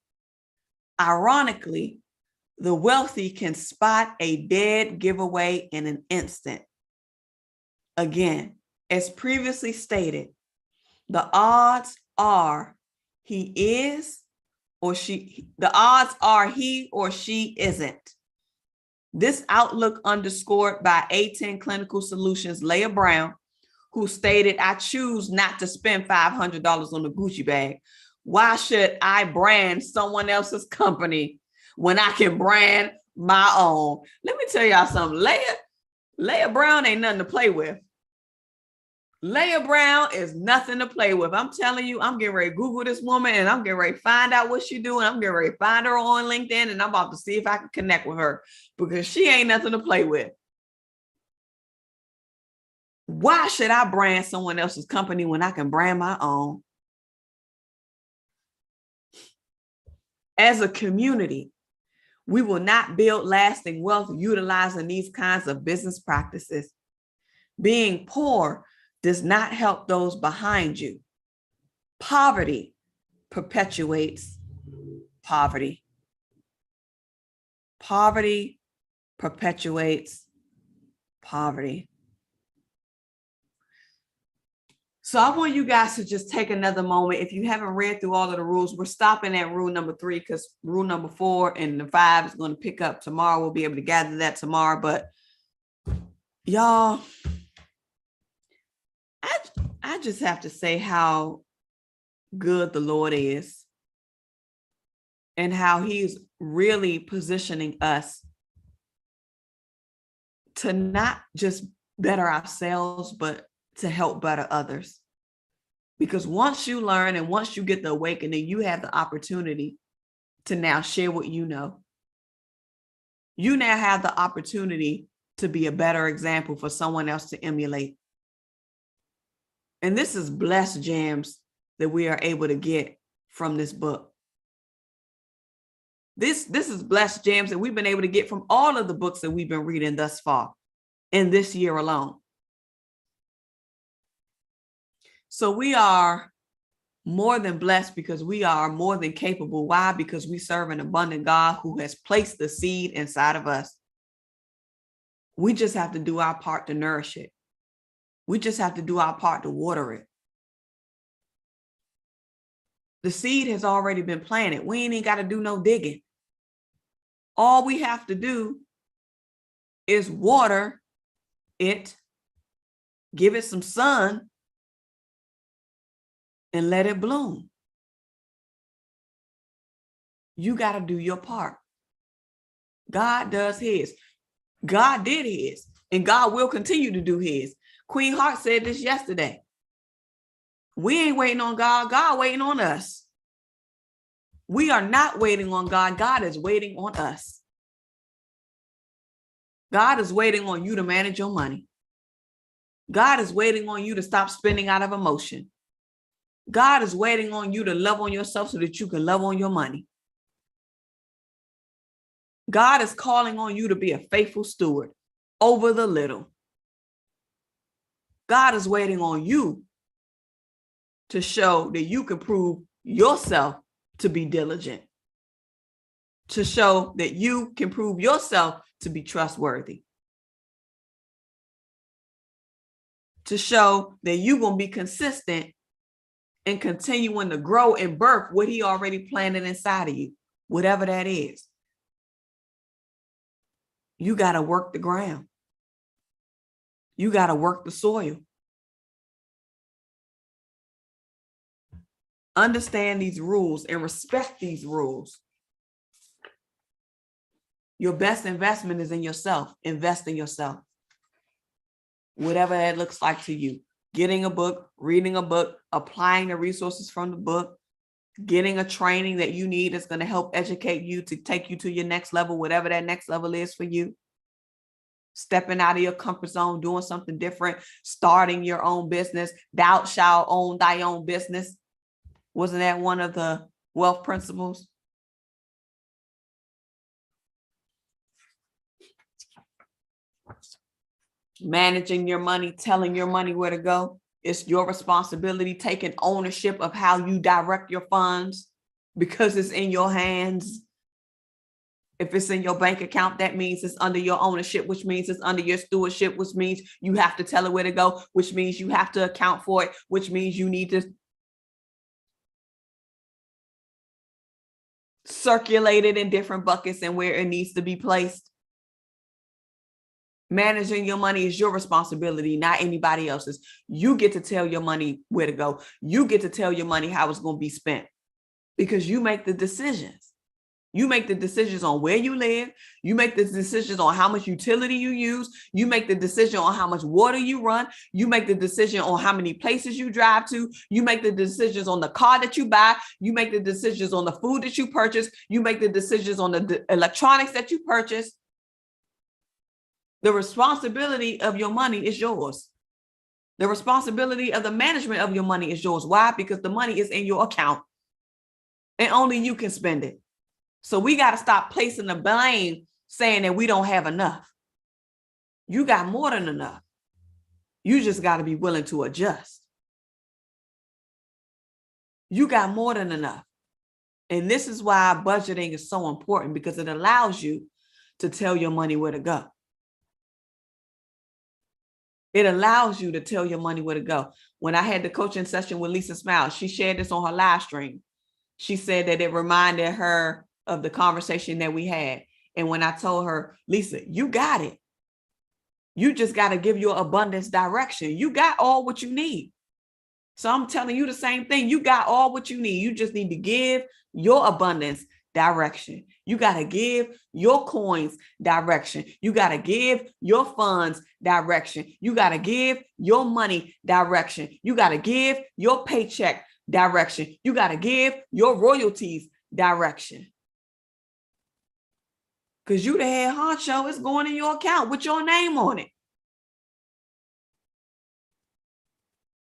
Ironically, the wealthy can spot a dead giveaway in an instant. Again, as previously stated, the odds are he is or she, the odds are he or she isn't. This outlook underscored by A10 Clinical Solutions' Leah Brown, who stated, I choose not to spend $500 on a Gucci bag. Why should I brand someone else's company when I can brand my own? Let me tell y'all something. Leah Brown ain't nothing to play with. Leah Brown is nothing to play with. I'm telling you, I'm getting ready to Google this woman and I'm getting ready to find out what she's doing. I'm getting ready to find her on LinkedIn and I'm about to see if I can connect with her because she ain't nothing to play with. Why should I brand someone else's company when I can brand my own? As a community, we will not build lasting wealth utilizing these kinds of business practices. Being poor does not help those behind you. Poverty perpetuates poverty. Poverty perpetuates poverty. So I want you guys to just take another moment. If you haven't read through all of the rules, we're stopping at rule number 3 because rule number 4 and the 5 is going to pick up tomorrow. We'll be able to gather that tomorrow. But y'all, I just have to say how good the Lord is and how he's really positioning us to not just better ourselves, but to help better others. Because once you learn and once you get the awakening, you have the opportunity to now share what you know. You now have the opportunity to be a better example for someone else to emulate. And this is blessed gems that we are able to get from this book. This is blessed gems that we've been able to get from all of the books that we've been reading thus far in this year alone. So we are more than blessed because we are more than capable. Why? Because we serve an abundant God who has placed the seed inside of us. We just have to do our part to nourish it. We just have to do our part to water it. The seed has already been planted. We ain't even got to do no digging. All we have to do is water it, give it some sun, and let it bloom. You got to do your part. God does his. God did his, and God will continue to do his. Queen Hart said this yesterday. We ain't waiting on God. God waiting on us. We are not waiting on God. God is waiting on us. God is waiting on you to manage your money. God is waiting on you to stop spending out of emotion. God is waiting on you to love on yourself so that you can love on your money. God is calling on you to be a faithful steward over the little. God is waiting on you to show that you can prove yourself to be diligent, to show that you can prove yourself to be trustworthy, to show that you're going to be consistent and continuing to grow and birth what he already planted inside of you, whatever that is. You got to work the ground. You got to work the soil. Understand these rules and respect these rules. Your best investment is in yourself. Invest in yourself. Whatever that looks like to you. Getting a book, reading a book, applying the resources from the book, getting a training that you need that's going to help educate you to take you to your next level, whatever that next level is for you. Stepping out of your comfort zone, doing something different, starting your own business. Thou shalt own thy own business. Wasn't that one of the wealth principles? Managing your money, telling your money where to go. It's your responsibility, taking ownership of how you direct your funds because it's in your hands. If it's in your bank account, that means it's under your ownership, which means it's under your stewardship, which means you have to tell it where to go, which means you have to account for it, which means you need to circulate it in different buckets and where it needs to be placed. Managing your money is your responsibility, not anybody else's. You get to tell your money where to go. You get to tell your money how it's going to be spent because you make the decisions. You make the decisions on where you live. You make the decisions on how much utility you use. You make the decision on how much water you run. You make the decision on how many places you drive to. You make the decisions on the car that you buy. You make the decisions on the food that you purchase. You make the decisions on the electronics that you purchase. The responsibility of your money is yours. The responsibility of the management of your money is yours. Why? Because the money is in your account and only you can spend it. So we got to stop placing the blame saying that we don't have enough. You got more than enough. You just got to be willing to adjust. You got more than enough. And this is why budgeting is so important, because it allows you to tell your money where to go. It allows you to tell your money where to go. When I had the coaching session with Lisa Smile, she shared this on her live stream. She said that it reminded her of the conversation that we had. And when I told her, Lisa, you got it. You just got to give your abundance direction. You got all what you need. So I'm telling you the same thing. You got all what you need. You just need to give your abundance direction. You got to give your coins direction. You got to give your funds direction. You got to give your money direction. You got to give your paycheck direction. You got to give your royalties direction. Because you the head honcho, it's going in your account with your name on it.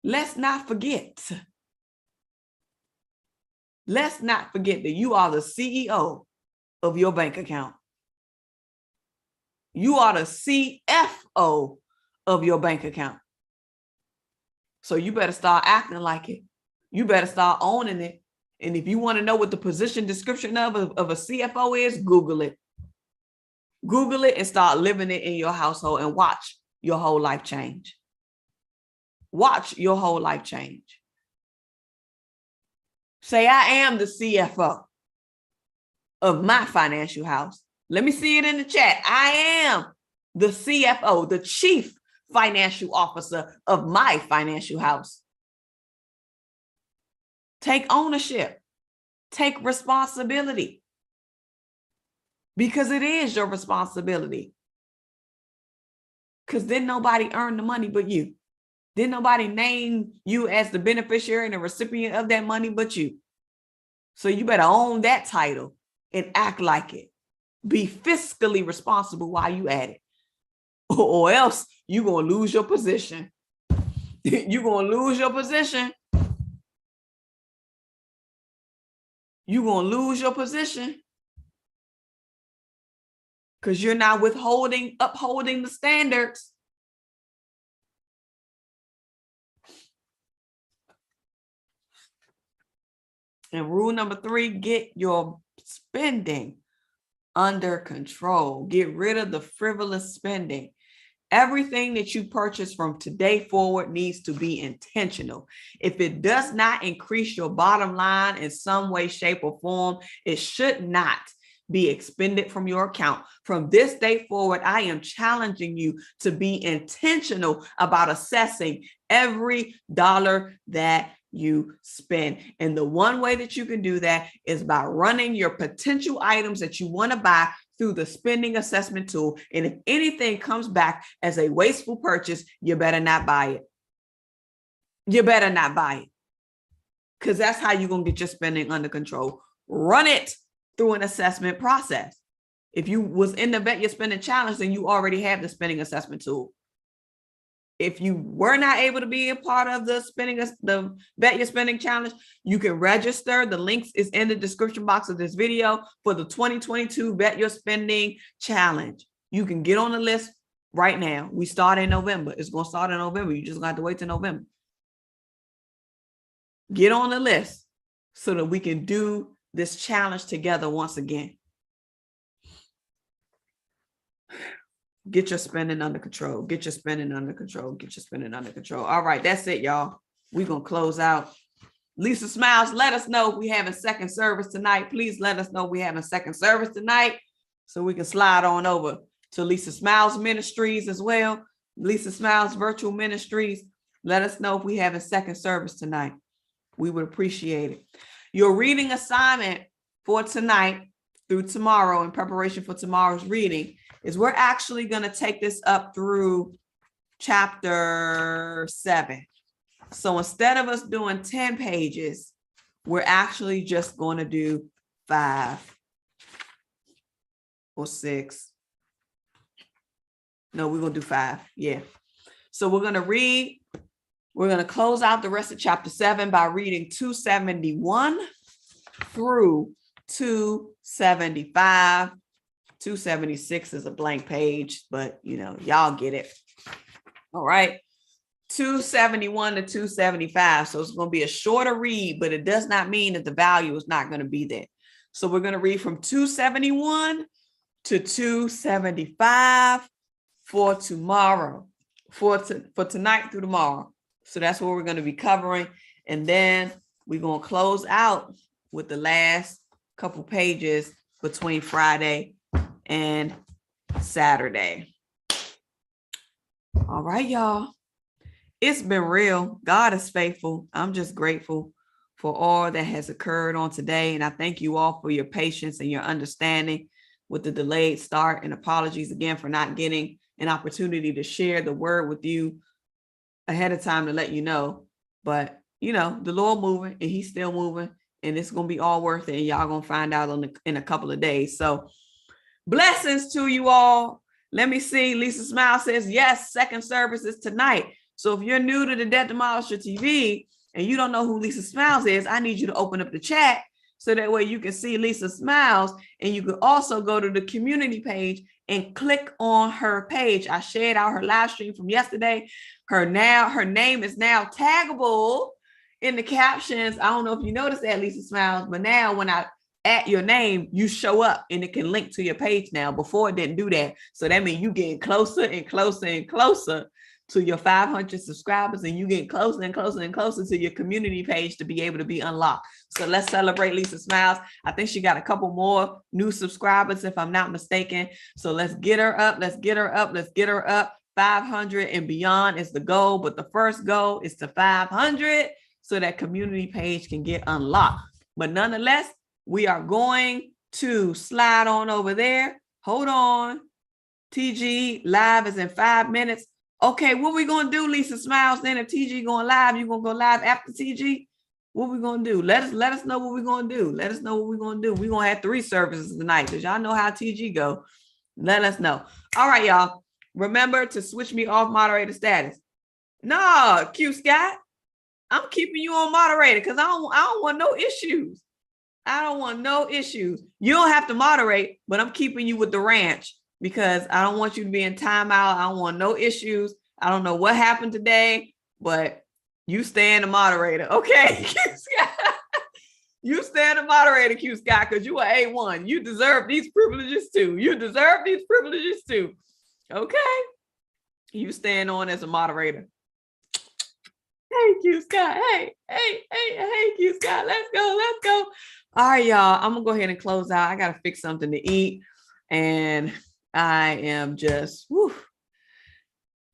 Let's not forget. Let's not forget that you are the CEO of your bank account. You are the CFO of your bank account. So you better start acting like it. You better start owning it. And if you want to know what the position description of a CFO is, Google it. Google it and start living it in your household and watch your whole life change. Watch your whole life change. Say, I am the CFO of my financial house. Let me see it in the chat. I am the CFO, the chief financial officer of my financial house. Take ownership. Take responsibility. Because it is your responsibility. Because then nobody earned the money but you. Then nobody name you as the beneficiary and the recipient of that money but you. So you better own that title and act like it. Be fiscally responsible while you at it. Or else you're going to lose your position. You're going to lose your position. You're going to lose your position. Because you're not upholding the standards. And rule number 3, get your spending under control. Get rid of the frivolous spending. Everything that you purchase from today forward needs to be intentional. If it does not increase your bottom line in some way, shape, or form, it should not be expended from your account. From this day forward, I am challenging you to be intentional about assessing every dollar that you spend. And the one way that you can do that is by running your potential items that you want to buy through the spending assessment tool. And if anything comes back as a wasteful purchase, you better not buy it. You better not buy it. Because that's how you're going to get your spending under control. Run it through an assessment process. If you was in the Vet Your Spending Challenge, then you already have the spending assessment tool. If you were not able to be a part of the Vet Your Spending Challenge, you can register. The links is in the description box of this video for the 2022 Vet Your Spending Challenge. You can get on the list right now. We start in November. It's going to start in November. You just got to wait till November. Get on the list so that we can do this challenge together once again. Get your spending under control. Get your spending under control. Get your spending under control. All right, that's it, y'all. We're going to close out. Lisa Smiles, let us know if we having second service tonight. Please let us know we having second service tonight so we can slide on over to Lisa Smiles Ministries as well. Lisa Smiles Virtual Ministries. Let us know if we having second service tonight. We would appreciate it. Your reading assignment for tonight through tomorrow in preparation for tomorrow's reading is we're actually going to take this up through chapter 7. So instead of us doing 10 pages, we're actually just going to do 5 or 6. No, we're going to do 5. Yeah. So we're going to read. We're going to close out the rest of chapter 7 by reading 271 through 275. 276 is a blank page, but y'all get it. All right. 271 to 275. So it's going to be a shorter read, but it does not mean that the value is not going to be there. So we're going to read from 271 to 275 for tomorrow, for tonight through tomorrow. So that's what we're going to be covering. And then we're going to close out with the last couple pages between Friday and Saturday. All right, y'all. It's been real. God is faithful. I'm just grateful for all that has occurred on today. And I thank you all for your patience and your understanding with the delayed start, and apologies again for not getting an opportunity to share the word with you ahead of time to let you know. But you know, the Lord moving, and he's still moving, and it's going to be all worth it. And y'all going to find out in a couple of days. So blessings to you all. Let me see. Lisa Smile says, yes, second service is tonight. So if you're new to the Debt Demolisher TV and you don't know who Lisa Smiles is, I need you to open up the chat so that way you can see Lisa Smiles, and you can also go to the community page and click on her page. I shared out her live stream from yesterday. Her name is now taggable in the captions. I don't know if you noticed that, Lisa Smiles, but now when I add your name, you show up and it can link to your page now. Before it didn't do that. So that means you getting closer and closer and closer to your 500 subscribers, and you get closer and closer and closer to your community page to be able to be unlocked. So let's celebrate Lisa Smiles. I think she got a couple more new subscribers, if I'm not mistaken. So let's get her up. Let's get her up. Let's get her up. 500 and beyond is the goal, but the first goal is to 500 so that community page can get unlocked. But nonetheless, we are going to slide on over there. Hold on. TG live is in 5 minutes. Okay, what we going to do, Lisa Smiles? Then if TG going live, you going to go live after TG? What we going to do? Let us know what we're going to do. Let us know what we're going to do. We're going to have 3 services tonight because y'all know how TG go. Let us know. All right, y'all. Remember to switch me off moderator status. No, Q Scott. I'm keeping you on moderator because I don't want no issues. I don't want no issues. You don't have to moderate, but I'm keeping you with the ranch because I don't want you to be in timeout. I don't want no issues. I don't know what happened today, but you stay in the moderator. Okay, Q Scott. You stay in the moderator, Q Scott, because you are A1. You deserve these privileges too. You deserve these privileges too. Okay. You stand on as a moderator. Hey, Q Scott. Hey, Q Scott. Let's go. All right, y'all. I'm going to go ahead and close out. I got to fix something to eat. And I am just, whew.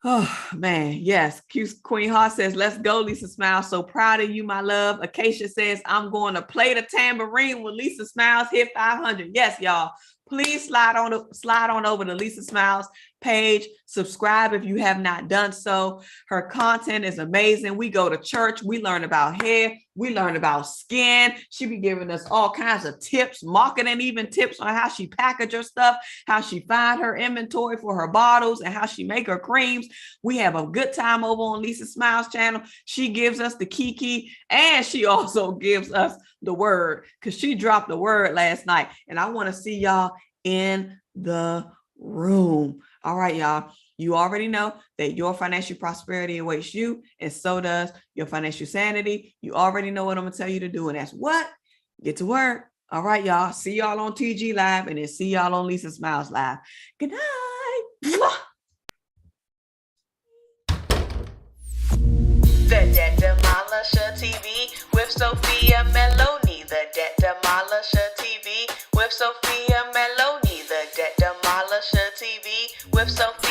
Oh, man. Yes. Queen Heart says, let's go, Lisa Smiles. So proud of you, my love. Acacia says, I'm going to play the tambourine when Lisa Smiles hit 500. Yes, y'all. Please slide on over to Lisa Smiles page. Subscribe if you have not done so. Her content is amazing. We go to church. We learn about hair. We learn about skin. She be giving us all kinds of tips, marketing even tips on how she package her stuff, how she find her inventory for her bottles, and how she make her creams. We have a good time over on Lisa Smiles channel. She gives us the kiki, and she also gives us the word because she dropped the word last night. And I want to see y'all in the room. All right, y'all. You already know that your financial prosperity awaits you, and so does your financial sanity. You already know what I'm going to tell you to do, and that's what? Get to work. All right, y'all. See y'all on TG Live, and then see y'all on Lisa Smiles Live. Good night. Mwah. The Debt Demolisher TV with Sophia Melone. The Debt Demolisher TV with Sophia Melone. The Debt Demolisher TV with Sophia